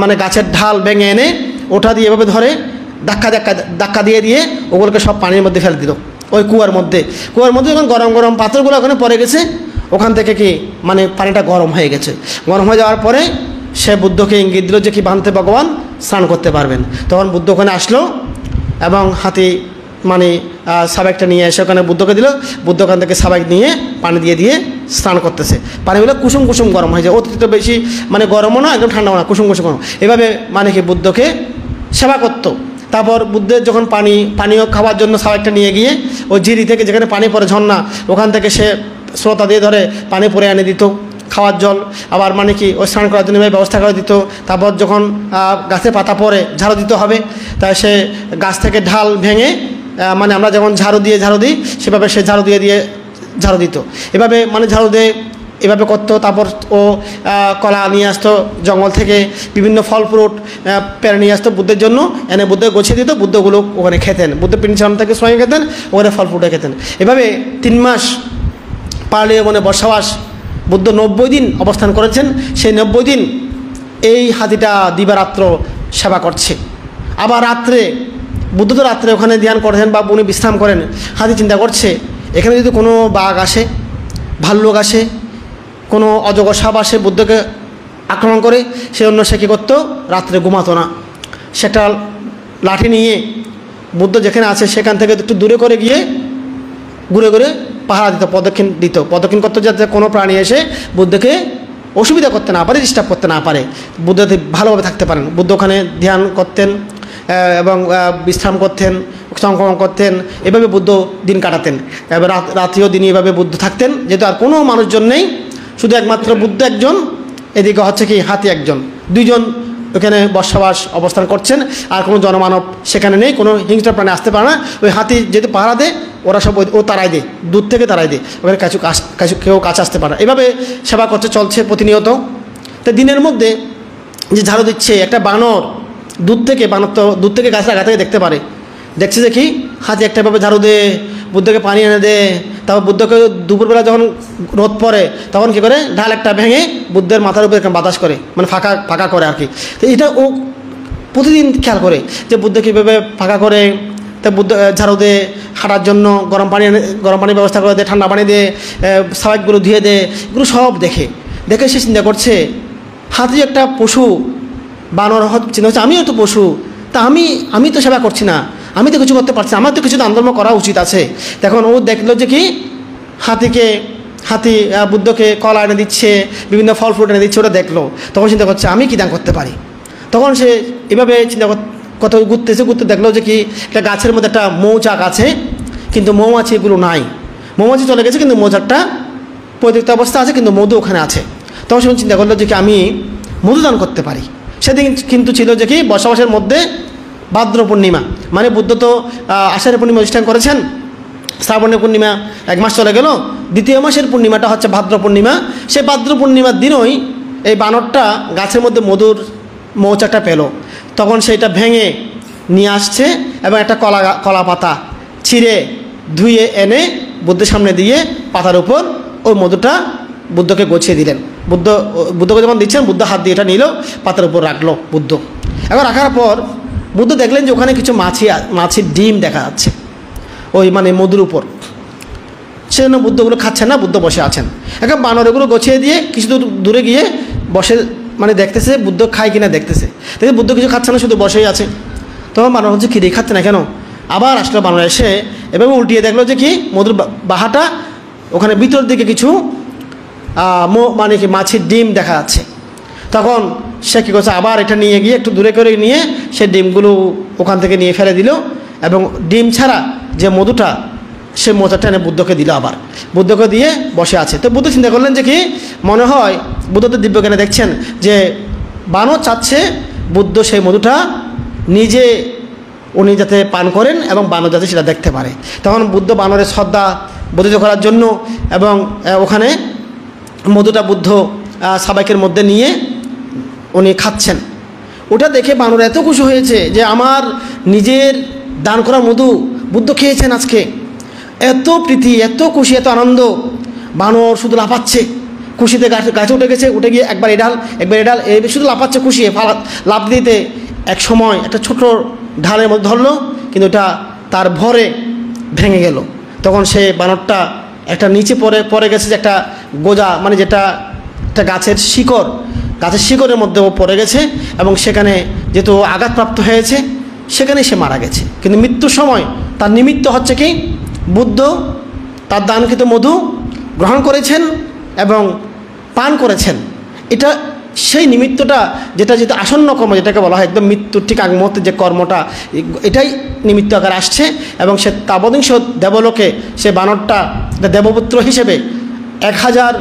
মানে গাছের ঢাল ভেঙে এনে ওটা দিয়ে এভাবে ধরে ধাক্কা দিয়ে ওগুলোকে সব পানির মধ্যে ফেলে দিল, ওই কুয়ার মধ্যে যখন গরম পাথরগুলো ওখানে পড়ে গেছে, ওখান থেকে কি মানে পানিটা গরম হয়ে গেছে। গরম হয়ে যাওয়ার পরে সে বুদ্ধকে ইঙ্গিত দিল যে কি বানতে ভগবান স্নান করতে পারবেন। তখন বুদ্ধ ওখানে আসলো এবং হাতি মানে সাবেকটা নিয়ে এসে ওখানে বুদ্ধকে দিল। বুদ্ধ ওখান থেকে সাবেক নিয়ে পানি দিয়ে স্নান করতেছে। পানিগুলো কুসুম গরম হয়ে যায়, অতিরিক্ত বেশি মানে গরমও না একদম ঠান্ডাও না, কুসুম গরম। এভাবে মানে কি বুদ্ধকে সেবা করতো। তারপর বুদ্ধের যখন পানীয় খাওয়ার জন্য সাবেকটা নিয়ে গিয়ে ওই জিরি থেকে যেখানে পানি পড়ে ঝর্ণা, ওখান থেকে সে শ্রোতা দিয়ে ধরে পানি পরে এনে দিত, খাওয়ার জল। আবার মানে কি ওই স্নান করার জন্য ব্যবস্থা করে দিত। তারপর যখন গাছে পাতা পড়ে ঝাড়ু দিতে হবে, তাই সে গাছ থেকে ঢাল ভেঙে মানে আমরা যেমন ঝাড়ু দিই সেভাবে সে ঝাড়ু দিয়ে ঝাড়ু দিত। এভাবে মানে ঝাড়ু দিয়ে এভাবে করতো। তারপর ও কলা নিয়ে আসতো জঙ্গল থেকে, বিভিন্ন ফল ফ্রুট পেরে নিয়ে আসতো বুদ্ধের জন্য, এনে বুদ্ধ গোছিয়ে দিত। বুদ্ধগুলো ওখানে খেতেন, বুদ্ধ পিণ্ডিস্থান থেকে স্বয়ং খেতেন, ওখানে ফল ফ্রুটে খেতেন। এভাবে 3 মাস পাহাড়ীয় বনে বসবাস, বুদ্ধ 90 দিন অবস্থান করেছেন। সেই 90 দিন এই হাতিটা দিবারাত্র সেবা করছে। আবার রাত্রে বুদ্ধ তো রাত্রে ওখানে ধ্যান করেন বা উনি বিশ্রাম করেন। হাতি চিন্তা করছে এখানে যদি কোনো বাঘ আসে, ভাল্লুক আসে, কোনো অজগর সাপ আসে বুদ্ধকে আক্রমণ করে, সেজন্য সে কী করতো, রাত্রে ঘুমাতো না। সেটা লাঠি নিয়ে বুদ্ধ যেখানে আছে সেখান থেকে একটু দূরে করে গিয়ে ঘুরে পাহারা দিত, প্রদক্ষিণ করতো, যাতে কোনো প্রাণী এসে বুদ্ধকে অসুবিধা করতে না পারে, ডিস্টার্ব করতে না পারে, বুদ্ধ ভালোভাবে থাকতে পারেন। বুদ্ধ ওখানে ধ্যান করতেন এবং বিশ্রাম করতেন, সংক্রমণ করতেন, এভাবে বুদ্ধ দিন কাটাতেন। এবার রাত্রিও দিনই এভাবে বুদ্ধ থাকতেন, যেহেতু আর কোনো মানুষজন নেই, শুধু একমাত্র বুদ্ধ একজন, এদিকে হচ্ছে কি হাতি একজন, দুইজন ওখানে বসবাস অবস্থান করছেন। আর কোনো জনমানব সেখানে নেই, কোনো হিংস্র প্রাণী আসতে পারে না। ওই হাতি যেহেতু পাহারা দেয়, ওরা সব ও তাড়াই দেয়, দূর থেকে তাড়াই দেয়, ওখানে কেউ কাছে আসতে পারে না। এভাবে সেবা করতে চলছে প্রতিনিয়ত। তো দিনের মধ্যে যে ঝাড়ু দিচ্ছে একটা বানর, দূর থেকে গাছের আগা থেকে দেখতে পারে, দেখছে যে কি হাতি একটা ভাবে ঝাড়ু দে, বুদ্ধকে পানি এনে দে। তারপর বুদ্ধকে দুপুরবেলা যখন রোদ পড়ে তখন কী করে, ঢাল একটা ভেঙে বুদ্ধের মাথার উপরে বাতাস করে, মানে ফাঁকা করে আর কি। তো এটা ও প্রতিদিন খেয়াল করে যে বুদ্ধ কীভাবে ফাঁকা করে। তা বুদ্ধ ঝাড়ু দে, হাঁটার জন্য গরম পানির ব্যবস্থা করে দে, ঠান্ডা পানি দে, স্বাভাবিকগুলো ধুয়ে দে, এগুলো সব দেখে সে চিন্তা করছে হাতি একটা পশু, বানর চিন্তা হচ্ছে আমিও তো পশু, তা আমি তো সেবা করছি না, আমি তো কিছু করতে পারছি না, আমার তো কিছু দান ধর্ম করা উচিত আছে। তখন ও দেখলো যে কি হাতি বুদ্ধকে কলা এনে দিচ্ছে, বিভিন্ন ফল ফ্রুট এনে দিচ্ছে, ওটা দেখলো। তখন চিন্তা করছে আমি কি দান করতে পারি। তখন সে এভাবে চিন্তা কত ঘুরতে দেখলো যে কি একটা গাছের মধ্যে একটা মৌচাক আছে, কিন্তু মৌমাছি এগুলো নাই, মৌমাছি চলে গেছে, কিন্তু মৌচাকটা পরিত্যক্ত অবস্থা আছে, কিন্তু মধু ওখানে আছে। তখন সে চিন্তা করলো যে কি আমি মধু দান করতে পারি। সেদিন কিন্তু ছিল যে কি বর্ষাবাসের মধ্যে ভাদ্র পূর্ণিমা, মানে বুদ্ধ তো আষাঢ়ের পূর্ণিমা অনুষ্ঠান করেছেন, শ্রাবণের পূর্ণিমা 1 মাস চলে গেল, দ্বিতীয় মাসের পূর্ণিমাটা হচ্ছে ভাদ্র পূর্ণিমা। সেই ভাদ্র পূর্ণিমার দিনই এই বানরটা গাছের মধ্যে মধুর মৌচাকটা পেল। তখন সেইটা ভেঙে নিয়ে আসছে এবং একটা কলা পাতা ছিঁড়ে ধুয়ে এনে বুদ্ধের সামনে দিয়ে পাতার উপর ওই মধুটা বুদ্ধকে গছিয়ে দিলেন। বুদ্ধকে যখন দিচ্ছেন, বুদ্ধ হাত দিয়ে এটা নিল, পাতার উপর রাখলো বুদ্ধ। এখন রাখার পর বুদ্ধ দেখলেন যে ওখানে কিছু মাছির ডিম দেখা যাচ্ছে ওই মানে মধুর উপর। সেজন্য বুদ্ধগুলো খাচ্ছেন না, বুদ্ধ বসে আছেন। এখন বানর এগুলো গছিয়ে দিয়ে কিছু দূরে গিয়ে বসে, মানে দেখতেছে বুদ্ধ খায় কিনা দেখতেছে। দেখে বুদ্ধ কিছু খাচ্ছে না, শুধু বসেই আছে। তখন বানর হচ্ছে কি রে খাচ্ছে না কেন, আবার আসলো বানর, এসে এভাবে উল্টিয়ে দেখলো যে কি মধুর বাহাটা ওখানে ভিতর দিকে কিছু মানে কি মাছির ডিম দেখা যাচ্ছে। তখন সে কী করছে, আবার এটা নিয়ে গিয়ে একটু দূরে করে নিয়ে সে ডিমগুলো ওখান থেকে নিয়ে ফেলে দিল, এবং ডিম ছাড়া যে মধুটা সে মোচাটা এনে বুদ্ধকে দিল, আবার বুদ্ধকে দিয়ে বসে আছে। তো বুদ্ধ চিন্তা করলেন যে কি মনে হয়, বুদ্ধ তো দিব্যজ্ঞানে দেখছেন যে বানর চাচ্ছে বুদ্ধ সেই মধুটা নিজে উনি যাতে পান করেন এবং বানর যাতে সেটা দেখতে পারে। তখন বুদ্ধ বানরের শ্রদ্ধা বোধিত করার জন্য এবং ওখানে মধুটা বুদ্ধ সাবাইকের মধ্যে নিয়ে উনি খাচ্ছেন। ওটা দেখে বানর এত খুশি হয়েছে যে আমার নিজের দান করা মধু বুদ্ধ খেয়েছেন আজকে, এত প্রীতি, এত খুশি, এত আনন্দ। বানর শুধু লাফাচ্ছে খুশিতে, গাছে উঠে গেছে, উঠে গিয়ে একবার এডাল এই শুধু লাফাচ্ছে খুশি, লাফ দিতে এক সময় একটা ছোট ঢালের মধ্যে ধরলো, কিন্তু ওটা তার ভরে ভেঙে গেল। তখন সে বানরটা একটা নিচে পড়ে গেছে, যে একটা গোজা, মানে যেটা একটা গাছের শিকড়ের মধ্যে ও পড়ে গেছে, এবং সেখানে যেহেতু আঘাতপ্রাপ্ত হয়েছে সেখানে সে মারা গেছে। কিন্তু মৃত্যুর সময় তার নিমিত্ত হচ্ছে কি বুদ্ধ তার দানকৃত মধু গ্রহণ করেছেন এবং পান করেছেন। এটা সেই নিমিত্তটা, যেটা আসন্ন কর্ম, যেটাকে বলা হয় একদম মৃত্যুর ঠিক আগ মুহূর্তে যে কর্মটা, এটাই নিমিত্ত আকারে আসছে। এবং সে তাবদিংশ দেবলোকে সে বানরটা দেবপুত্র হিসেবে 1000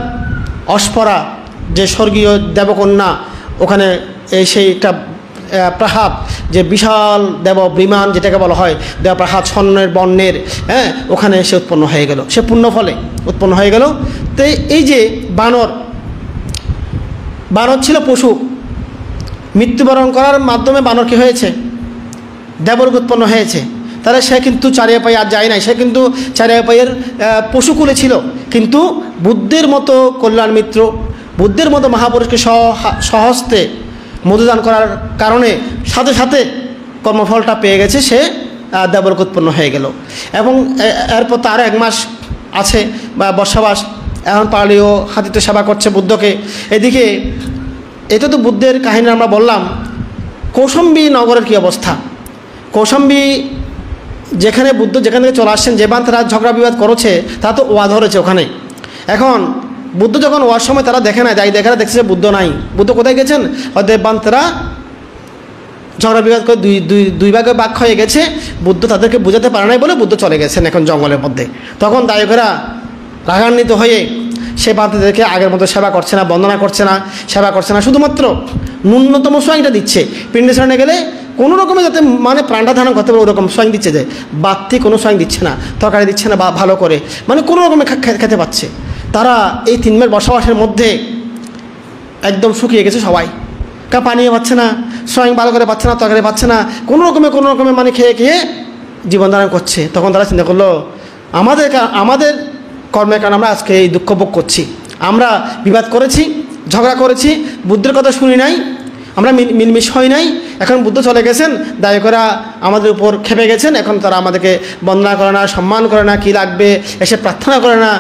অস্পরা যে স্বর্গীয় দেবকন্যা ওখানে সেইটা প্রাহাত, যে বিশাল দেব বিমান যেটাকে বলা হয় দেবপ্রাহাত, স্বর্ণের বর্ণের, ওখানে সে উৎপন্ন হয়ে গেল, সে পুণ্য ফলে উৎপন্ন হয়ে গেল। তো এই যে বানর ছিল পশু, মৃত্যুবরণ করার মাধ্যমে বানর কি হয়েছে, দেবলোক উৎপন্ন হয়েছে। তাহলে সে কিন্তু চারিয়া পায়ে আর যায় নাই, সে কিন্তু চারিয়া পায়ের পশুকুলে ছিল, কিন্তু বুদ্ধের মতো কল্যাণ মিত্র, বুদ্ধের মতো মহাপুরুষকে স্বহস্তে মধুদান করার কারণে সাথে সাথে কর্মফলটা পেয়ে গেছে, সে দেবলোক উৎপন্ন হয়ে গেল। এবং এরপর তো আরও 1 মাস আছে বা বর্ষাবাস, এখন পালিও হাতিতে সেবা করছে বুদ্ধকে। এদিকে এটা তো বুদ্ধের কাহিনী আমরা বললাম। কৌশম্বী নগরের কী অবস্থা, কৌশম্বী যেখানে বুদ্ধ যেখান থেকে চলে আসছেন, যে বান্তারা ঝগড়া বিবাদ করেছে তারা তো ওয়া ধরেছে ওখানে। এখন বুদ্ধ যখন ওয়ার সময় তারা দেখে না, দেখছে বুদ্ধ নাই, বুদ্ধ কোথায় গেছেন, দেববান্তরা ঝগড়া বিবাদ করে দুই ভাগে ভাগ হয়ে গেছে। বুদ্ধ তাদেরকে বোঝাতে পারে নাই বলে বুদ্ধ চলে গেছেন এখন জঙ্গলের মধ্যে। তখন দায়কেরা রাগান্বিত হয়ে সে বান্তিদেরকে আগের মতো সেবা করছে না, বন্দনা করছে না, সেবা করছে না, শুধুমাত্র ন্যূনতম সোয়াংটা দিচ্ছে। পিণ্ডে ছাড়ানো গেলে কোনো রকমে যাতে মানে প্রাণটা ধারণ করতে পারে ওরকম সোয়াং দিচ্ছে, যে বাড়তি কোনো সোয়াং দিচ্ছে না, তরকারি দিচ্ছে না বা ভালো করে, মানে কোনো রকমে খেতে পাচ্ছে। তারা এই 3 মাস বসবাসের মধ্যে একদম শুকিয়ে গেছে সবাই, পানিও পাচ্ছে না, সোয়াং ভালো করে পাচ্ছে না, তরকারি পাচ্ছে না, কোনো রকমে মানে খেয়ে জীবন ধারণ করছে। তখন তারা চিন্তা করলো আমাদের কর্মের কারণে আমরা আজকে এই দুঃখ ভোগ করছি। আমরা বিবাদ করেছি, ঝগড়া করেছি, বুদ্ধের কথা শুনি নাই, আমরা মিলমিশ হই নাই। এখন বুদ্ধ চলে গেছেন, দায়কেরা আমাদের উপর খেপে গেছেন। এখন তারা আমাদেরকে বন্দনা করে না, সম্মান করে না, কী লাগবে এসে প্রার্থনা করে না,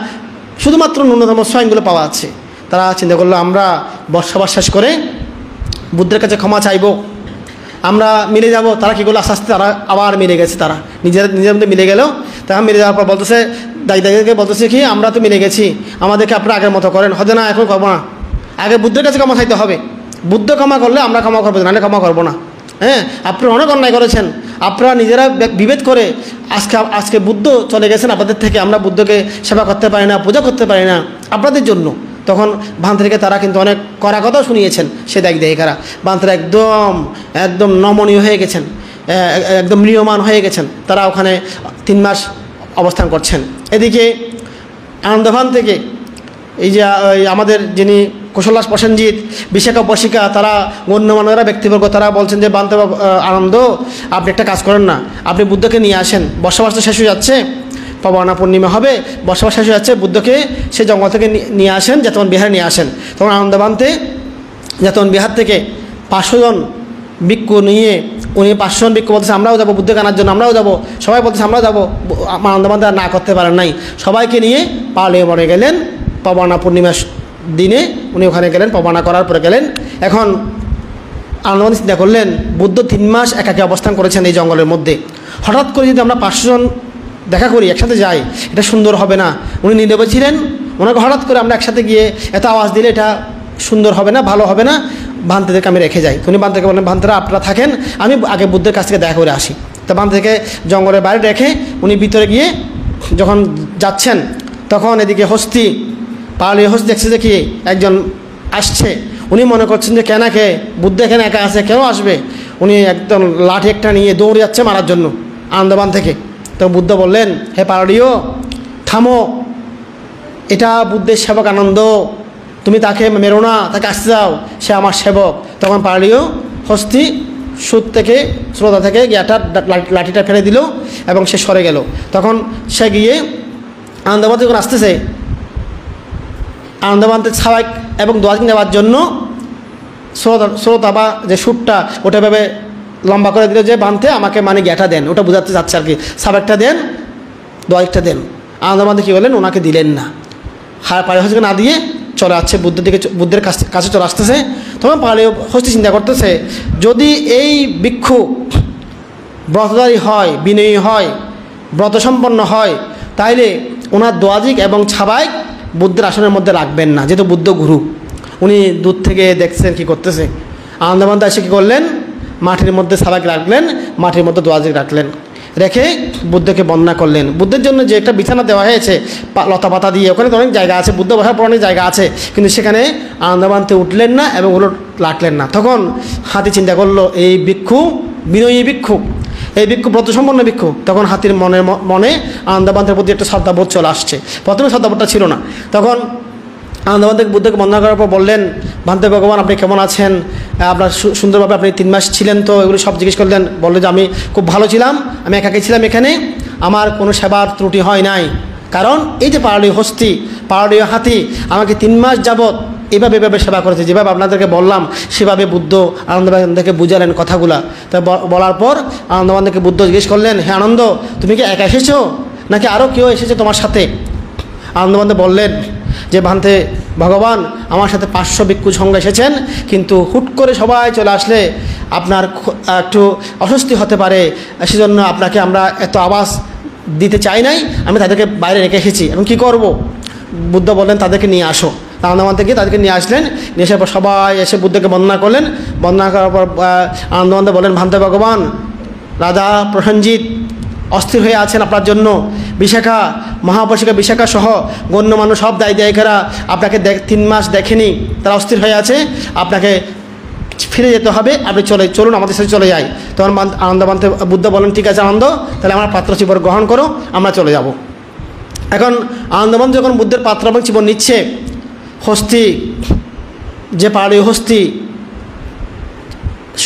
শুধুমাত্র ন্যূনতম সোয়াংগুলো পাওয়া আছে। তারা চিন্তা করলো আমরা বসবাস শেষ করে বুদ্ধের কাছে ক্ষমা চাইব, আমরা মিলে যাব। তারা কী করলো, আস্তে আস্তে তারা আবার মিলে গেছে। তারা নিজের মধ্যে মিলে গেল। তারা মিলে যাওয়ার পর বলতেছে, দায়ীকে বলতেছে কি, আমরা তো মিলে গেছি, আমাদেরকে আপনারা আগের মতো করেন। হয়তো না, এখন করবো না, আগে বুদ্ধের কাছে ক্ষমা চাইতে হবে। বুদ্ধ ক্ষমা করলে আমরা ক্ষমা করবো, নাহলে ক্ষমা করবো না। হ্যাঁ, আপনারা অনেক অন্যায় করেছেন, আপনারা নিজেরা বিভেদ করে আজকে বুদ্ধ চলে গেছেন আপনাদের থেকে, আমরা বুদ্ধকে সেবা করতে পারি না, পূজা করতে পারি না আপনাদের জন্য। তখন ভান্তিকে তারা কিন্তু অনেক কড়া কথাও শুনিয়েছেন। সে দায়িকারা ভান্তিরা একদম নমনীয় হয়ে গেছেন, একদম ম্রিয়মান হয়ে গেছেন। তারা ওখানে 3 মাস অবস্থান করছেন। এদিকে আনন্দভান থেকে এই যে আমাদের যিনি কুশলাস প্রসেনজিৎ, বিশাখা বসিকা, তারা গণ্যমান্যরা ব্যক্তিবর্গ, তারা বলছেন যে বান্ত আনন্দ, আপনি একটা কাজ করেন না, আপনি বুদ্ধকে নিয়ে আসেন, বসবাস তো শেষ হয়ে যাচ্ছে, পাবনা পূর্ণিমা হবে, বসবাস শেষ হয়ে যাচ্ছে, বুদ্ধকে সে জঙ্গল থেকে নিয়ে আসেন, যেতন বিহারে নিয়ে আসেন। তখন আনন্দবান্তে যেতন বিহার থেকে 500 জন ভিক্ষু নিয়ে, উনি 500 জন ভিক্ষু বলতেছে আমরাও যাবো বুদ্ধকে আনার জন্য, আমরাও যাবো, সবাই বলতেছে আমরাও যাবো। আনন্দবান্তে না করতে পারেন নাই, সবাইকে নিয়ে পাহাড়ে মরে গেলেন। পাবনা পূর্ণিমার দিনে উনি ওখানে গেলেন, পাবনা করার পরে গেলেন। এখন আনন্দবান চিন্তা করলেন, বুদ্ধ 3 মাস একাকী অবস্থান করেছেন এই জঙ্গলের মধ্যে, হঠাৎ করে যদি আমরা 500 জন দেখা করি, একসাথে যাই, এটা সুন্দর হবে না। উনি নীরবে ছিলেন, ওনাকে হঠাৎ করে আমরা একসাথে গিয়ে এত আওয়াজ দিলে এটা সুন্দর হবে না, ভালো হবে না, ভান্তিদেরকে আমি রেখে যাই। উনি ভান্তিকে বলেন, ভান্তিরা আপনারা থাকেন, আমি আগে বুদ্ধের কাছ থেকে দেখা করে আসি। তো ভান্তিকে জঙ্গলের বাইরে রেখে উনি ভিতরে গিয়ে যখন যাচ্ছেন, তখন এদিকে হস্তি, পাহাড়ি হস্তি দেখছে যে কি একজন আসছে। উনি মনে করছেন যে কেনাকে বুদ্ধ এখানে একা আছে, কেন আসবে। উনি একদম লাঠি একটা নিয়ে দৌড়ে যাচ্ছে মারার জন্য আনন্দবান থেকে। তো বুদ্ধ বললেন, হে পাহাড়িও, থামো, এটা বুদ্ধের সেবক আনন্দ, তুমি তাকে মেরো না, তাকে আসতে যাও, সে আমার সেবক। তখন পাহাড়িও হস্তি সুদ থেকে, শ্রোতা থেকে লাঠিটা ফেলে দিল এবং সে সরে গেল। তখন সে গিয়ে আনন্দবান যখন আসতেছে, আনন্দবানতে ছাওয়াই এবং দোয়া নেওয়ার জন্য শ্রোতা বা যে সুরটা ওটা ভেবে লম্বা করে দিল, যে বানতে আমাকে মানে গ্যাটা দেন, ওটা বোঝাতে চাচ্ছে আর কি, সাবেকটা দেন, দোয়াইকটা দেন। আনন্দবান্তে কী বললেন, ওনাকে দিলেন না, পাড়ি হস্তিকে না দিয়ে চলে আসছে বুদ্ধের কাছে চলে আসতেছে। তখন পাড়ি হস্তি চিন্তা করতেছে, যদি এই ভিক্ষু ব্রতধারী হয়, বিনয়ী হয়, ব্রতসম্পন্ন হয়, তাইলে ওনার দোয়াজিক এবং ছাবাইক বুদ্ধের আসনের মধ্যে রাখবেন না, যেহেতু বুদ্ধ গুরু। উনি দূর থেকে দেখছেন কি করতেছে। আনন্দবান্তে এসে কী করলেন, মাটির মধ্যে ছাবাইক রাখলেন, মাটির মধ্যে দোয়াজিক রাখলেন, রেখে বুদ্ধকে বন্দনা করলেন। বুদ্ধের জন্য যে একটা বিছানা দেওয়া হয়েছে লতা পাতা দিয়ে, ওখানে তো অনেক জায়গা আছে, বুদ্ধ বসার পর অনেক জায়গা আছে, কিন্তু সেখানে আনন্দবান্তে উঠলেন না এবং ওগুলো লাটলেন না। তখন হাতি চিন্তা করলো, এই ভিক্ষু বিনয়ী ভিক্ষু, এই ভিক্ষু ব্রতসম্পন্ন ভিক্ষু। তখন হাতির মনে আনন্দবান্তের প্রতি একটা শ্রদ্ধাবোধ চলে আসছে। প্রথমে শ্রদ্ধাবোধটা ছিল না। তখন আনন্দবান্তে বুদ্ধকে বন্দনা করার পর বললেন, ভান্তে ভগবান আপনি কেমন আছেন, আপনার সুন্দরভাবে আপনি 3 মাস ছিলেন, তো এগুলো সব জিজ্ঞেস করলেন। বললো যে আমি খুব ভালো ছিলাম, আমি একাকী ছিলাম এখানে, আমার কোনো সেবার ত্রুটি হয় নাই, কারণ এই যে পাহাড়ীয় হস্তি, পাহাড়ীয় হাতি আমাকে 3 মাস যাবৎ এভাবে সেবা করেছে, যেভাবে আপনাদেরকে বললাম সেভাবে বুদ্ধ আনন্দবান্তে বুঝালেন কথাগুলা। তা বলার পর আনন্দবান্তে বুদ্ধ জিজ্ঞেস করলেন, হে আনন্দ, তুমি কি একা এসেছো নাকি আরও কেউ এসেছে তোমার সাথে? আনন্দবান্তে বললেন যে, ভান্তে ভগবান, আমার সাথে 500 ভিক্ষু সঙ্গে এসেছেন, কিন্তু হুট করে সবাই চলে আসলে আপনার একটু অস্বস্তি হতে পারে, সেজন্য আপনাকে আমরা এত আওয়াজ দিতে চাই নাই, আমি তাদেরকে বাইরে রেখে এসেছি, এবং কী করব? বুদ্ধ বললেন, তাদেরকে নিয়ে আসো। আনন্দবান থেকে তাদেরকে নিয়ে আসলেন, নিয়ে আসার পর সবাই এসে বুদ্ধকে বন্দনা করলেন। বন্দনা করার পর আনন্দবান বলেন, ভান্তে ভগবান, রাজা প্রসেনজিৎ অস্থির হয়ে আছেন আপনার জন্য। বিশাখা, মহাপরিশিকা বিশাখা সহ গণ্যমান্য সব দায়ী দায়িকারা আপনাকে 3 মাস দেখেনি, তারা অস্থির হয়ে আছে, আপনাকে ফিরে যেতে হবে, আপনি চলুন আমাদের সাথে চলে যাই। তখন আনন্দবান্তে বুদ্ধ বলেন, ঠিক আছে আনন্দ, তাহলে আমার পাত্র চিবর গ্রহণ করো, আমরা চলে যাব। এখন আনন্দবান যখন বুদ্ধের পাত্র এবং চিবর নিচ্ছে, হস্তি যে পাহাড়ি হস্তি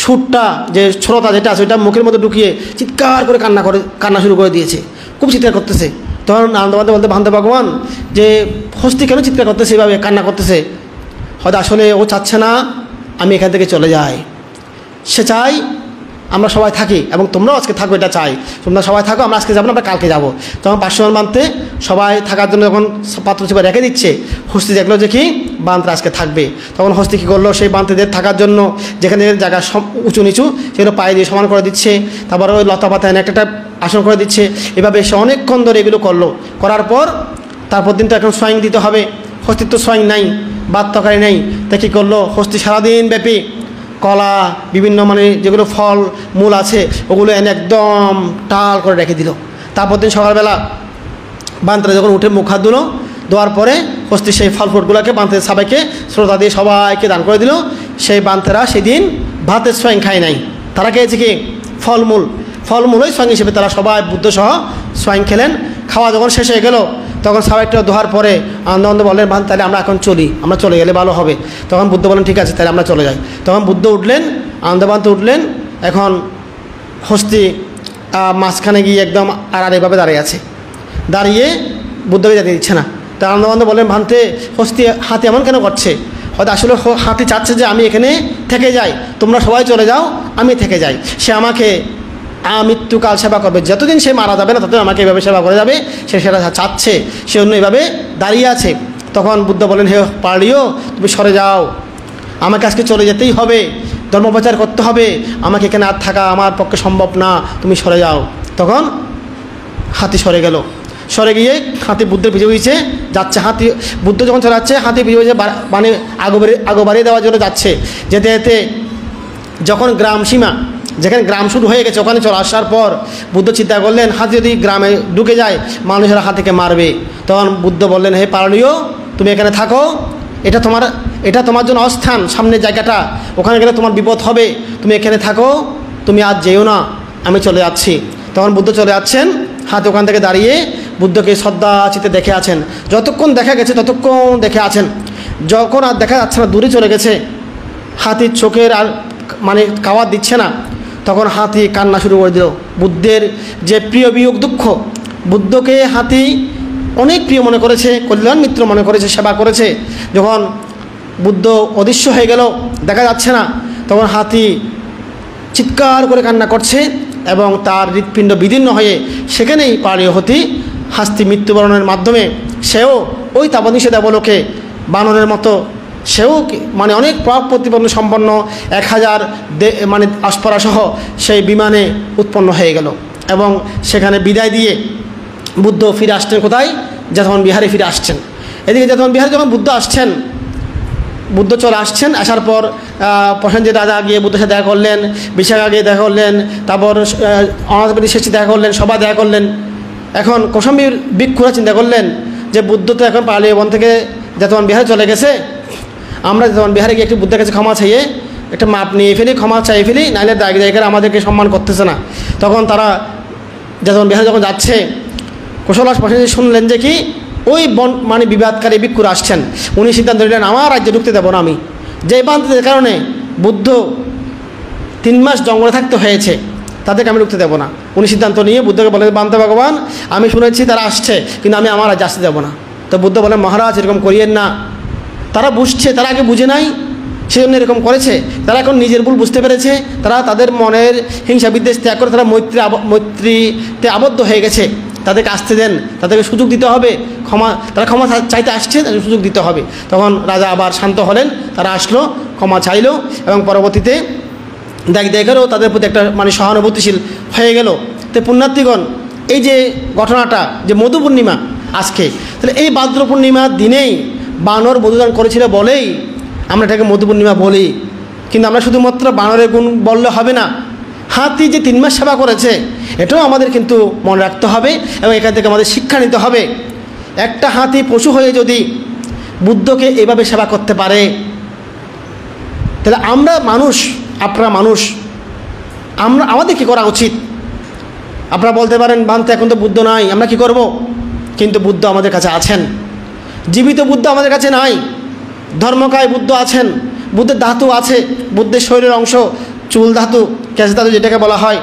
সুরটা যে শ্রোতা যেটা আছে ওইটা মুখের মধ্যে ঢুকিয়ে চিৎকার করে কান্না শুরু করে দিয়েছে, খুব চিৎকার করতেছে। তখন আনন্দবান্তে বলতে, ভান্তে ভগবান, যে হস্তি কেন চিৎকার করতেছে, এভাবে কান্না করতেছে? হয়তো আসলে ও চাচ্ছে না আমি এখান থেকে চলে যাই, সে চাই আমরা সবাই থাকি এবং তোমরাও আজকে থাকো, এটা চাই, তোমরা সবাই থাকো, আমরা আজকে যাবো না, আমরা কালকে যাবো। তখন 500 বানতে সবাই থাকার জন্য যখন পাত্র চিপা রেখে দিচ্ছে, হস্তি দেখলো যে কি বানতে আজকে থাকবে। তখন হস্তি কী করলো, সেই বানতেদের থাকার জন্য যেখানে জায়গা উঁচু নিচু সেগুলো পায়ে দিয়ে সমান করে দিচ্ছে, তারপর ওই লতা পাতা এনে একটা আসন করে দিচ্ছে। এভাবে সে অনেকক্ষণ ধরে এগুলো করলো। করার পর তারপর দিন তো এখন সোয়াইং দিতে হবে, হস্তির তো সোয়াইং নাই, বাদ তরকারি নেই, তা কী করলো, হস্তি সারাদিন ব্যাপী কলা বিভিন্ন যেগুলো ফল মূল আছে ওগুলো এনে একদম টাল করে রেখে দিল। তারপর দিন সকালবেলা বান্তরা যখন উঠে মুখ হাত ধুলো, ধোয়ার পরে হস্তি সেই ফল ফ্রুটগুলোকে বান্তের সবাইকে শ্রোতা দিয়ে সবাইকে দান করে দিল। সেই বান্তেরা সেদিন ভাতের সোয়াইং খায় নাই, তারা খেয়েছে কি ফলমূলই সোয়াইং হিসেবে তারা সবাই বুদ্ধ সহ সোয়াইং খেলেন। খাওয়া যখন শেষ হয়ে গেল তখন সবাইটা ধোয়ার পরে আনন্দ বললেন, তাহলে আমরা এখন চলি, আমরা চলে গেলে ভালো হবে। তখন বুদ্ধ বলেন, ঠিক আছে তাহলে আমরা চলে যাই। তখন বুদ্ধ উঠলেন, আনন্দবান্ত উঠলেন। এখন হস্তি মাঝখানে গিয়ে একদম আড়াআড়িভাবে দাঁড়িয়ে আছে, দাঁড়িয়ে বুদ্ধকে যেতে দিচ্ছে না। তা আনন্দবান্ত বললেন, ভান্তে, হাতি এমন কেন করছে? হয়তো আসলে হাতি চাচ্ছে যে আমি এখানে থেকে যাই, তোমরা সবাই চলে যাও, আমি থেকে যাই। সে আমাকে মৃত্যুকাল সেবা করবে, যতদিন সে মারা যাবে না ততদিন আমাকে এভাবে সেবা করে যাবে, সে সেটা চাচ্ছে, সে অন্য এভাবে দাঁড়িয়ে আছে। তখন বুদ্ধ বলেন, হে পাড়িও, তুমি সরে যাও, আমাকে আজকে চলে যেতেই হবে, ধর্মপ্রচার করতে হবে, আমাকে এখানে আর থাকা আমার পক্ষে সম্ভব না, তুমি সরে যাও। তখন হাতি সরে গেল, সরে গিয়ে হাতি বুদ্ধের পিছু পিছে যাচ্ছে। হাতি বুদ্ধ যখন চলে যাচ্ছে, হাতি পিছু পিছে আগো বাড়িয়ে দেওয়ার জন্য যাচ্ছে। যেতে যেতে যখন গ্রাম সীমা, যেখানে গ্রাম শুরু হয়ে গেছে ওখানে চলে আসার পর বুদ্ধ চিন্তা করলেন, হাতি যদি গ্রামে ঢুকে যায় মানুষেরা হাতিকে মারবে। তখন বুদ্ধ বললেন, হে পারণীয়, তুমি এখানে থাকো, এটা তোমার জন্য অস্থান, সামনের জায়গাটা, ওখানে গেলে তোমার বিপদ হবে, তুমি এখানে থাকো, তুমি আজ যেও না, আমি চলে যাচ্ছি। তখন বুদ্ধ চলে যাচ্ছেন, হাতি ওখান থেকে দাঁড়িয়ে বুদ্ধকে শ্রদ্ধা চিত্তে দেখে আছেন। যতক্ষণ দেখা গেছে ততক্ষণ দেখে আছেন। যখন আর দেখা যাচ্ছে না, দূরে চলে গেছে, হাতির চোখের আর কাওয়ার দিচ্ছে না, তখন হাতি কান্না শুরু করে দিল। বুদ্ধের যে প্রিয় বিয়োগ দুঃখ, বুদ্ধকে হাতি অনেক প্রিয় মনে করেছে, কল্যাণ মিত্র মনে করেছে, সেবা করেছে। যখন বুদ্ধ অদৃশ্য হয়ে গেল, দেখা যাচ্ছে না, তখন হাতি চিৎকার করে কান্না করছে এবং তার হৃৎপিণ্ড বিদীর্ণ হয়ে সেখানেই পাড়ীয় হতি হাস্তি মৃত্যুবরণের মাধ্যমে সেও ওই তাবনিষে দেবলোকে বানরের মতো, সেও অনেক প্রভাব প্রতিপন্ন সম্পন্ন 1000 অশ্পরাসহ সেই বিমানে উৎপন্ন হয়ে গেল এবং সেখানে বিদায় দিয়ে বুদ্ধ ফিরে আসছেন কোথায়? যেতন বিহারে ফিরে আসছেন। এদিকে যেতন বিহারে যখন বুদ্ধ চলে আসছেন, আসার পর প্রসেনজিৎ রাজা গিয়ে বুদ্ধের সাথে দেখা করলেন, বিশাখা গিয়ে দেখা করলেন, তারপর অনাথপতি শেষে দেখা করলেন, সবাই দেখা করলেন। এখন কৌশম্বীর ভিক্ষুরা চিন্তা করলেন যে বুদ্ধ তো এখন পাহাড়ি বন থেকে যেতন বিহারে চলে গেছে, আমরা যেমন বিহারে গিয়ে একটু বুদ্ধের কাছে ক্ষমা চাইয়ে একটা মাপ নিয়ে ফেলি, ক্ষমা চাই ফেলি, নাহলে জায়গায় আমাদেরকে সম্মান করতেছে না। তখন তারা যেমন বিহারে যখন যাচ্ছে, কুশলাস প্রসেনজিৎ শুনলেন যে কি ওই বিবাদকারী ভিক্ষুরা আসছেন, উনি সিদ্ধান্ত নিলেন আমার রাজ্যে ঢুকতে দেবো না আমি, যে বান্তের কারণে বুদ্ধ 3 মাস জঙ্গলে থাকতে হয়েছে তাদেরকে আমি ঢুকতে দেবো না। উনি সিদ্ধান্ত নিয়ে বুদ্ধকে বলেন, বান্তে ভগবান, আমি শুনেছি তারা আসছে, কিন্তু আমি আমার রাজ্যে আসতে দেবো না। তো বুদ্ধ বলেন, মহারাজ এরকম করিয়েন না, তারা বুঝছে, তারা আগে বুঝে নাই, সেজন্য এরকম করেছে। তারা এখন নিজের ভুল বুঝতে পেরেছে, তারা তাদের মনের হিংসা বিদ্বেষ ত্যাগ করে তারা মৈত্রীতে আবদ্ধ হয়ে গেছে। তাদেরকে আসতে দেন, তাদেরকে সুযোগ দিতে হবে, তারা ক্ষমা চাইতে আসছে, তাদের সুযোগ দিতে হবে। তখন রাজা আবার শান্ত হলেন, তারা আসলো, ক্ষমা চাইলো এবং পরবর্তীতে দেখেরও তাদের প্রতি একটা সহানুভূতিশীল হয়ে গেল। তো পুণ্যার্থীগণ, এই যে ঘটনাটা যে মধু পূর্ণিমা আজকে, তাহলে এই ভাদ্র পূর্ণিমার দিনেই বানর মধুদান করেছিল বলেই আমরা এটাকে মধু পূর্ণিমা বলি। কিন্তু আমরা শুধুমাত্র বানরের গুণ বললে হবে না, হাতি যে 3 মাস সেবা করেছে এটাও আমাদের কিন্তু মনে রাখতে হবে এবং এখান থেকে আমাদের শিক্ষা নিতে হবে। একটা হাতি পশু হয়ে যদি বুদ্ধকে এভাবে সেবা করতে পারে, তাহলে আমরা মানুষ, আপনারা মানুষ, আমাদের কী করা উচিত? আপনারা বলতে পারেন বানতে এখন তো বুদ্ধ নাই, আমরা কি করব? কিন্তু বুদ্ধ আমাদের কাছে আছেন, জীবিত বুদ্ধ আমাদের কাছে নাই। ধর্মকায় বুদ্ধ আছেন, বুদ্ধের ধাতু আছে, বুদ্ধের শরীরের অংশ চুল ধাতু, ক্যাশ ধাতু যেটাকে বলা হয়,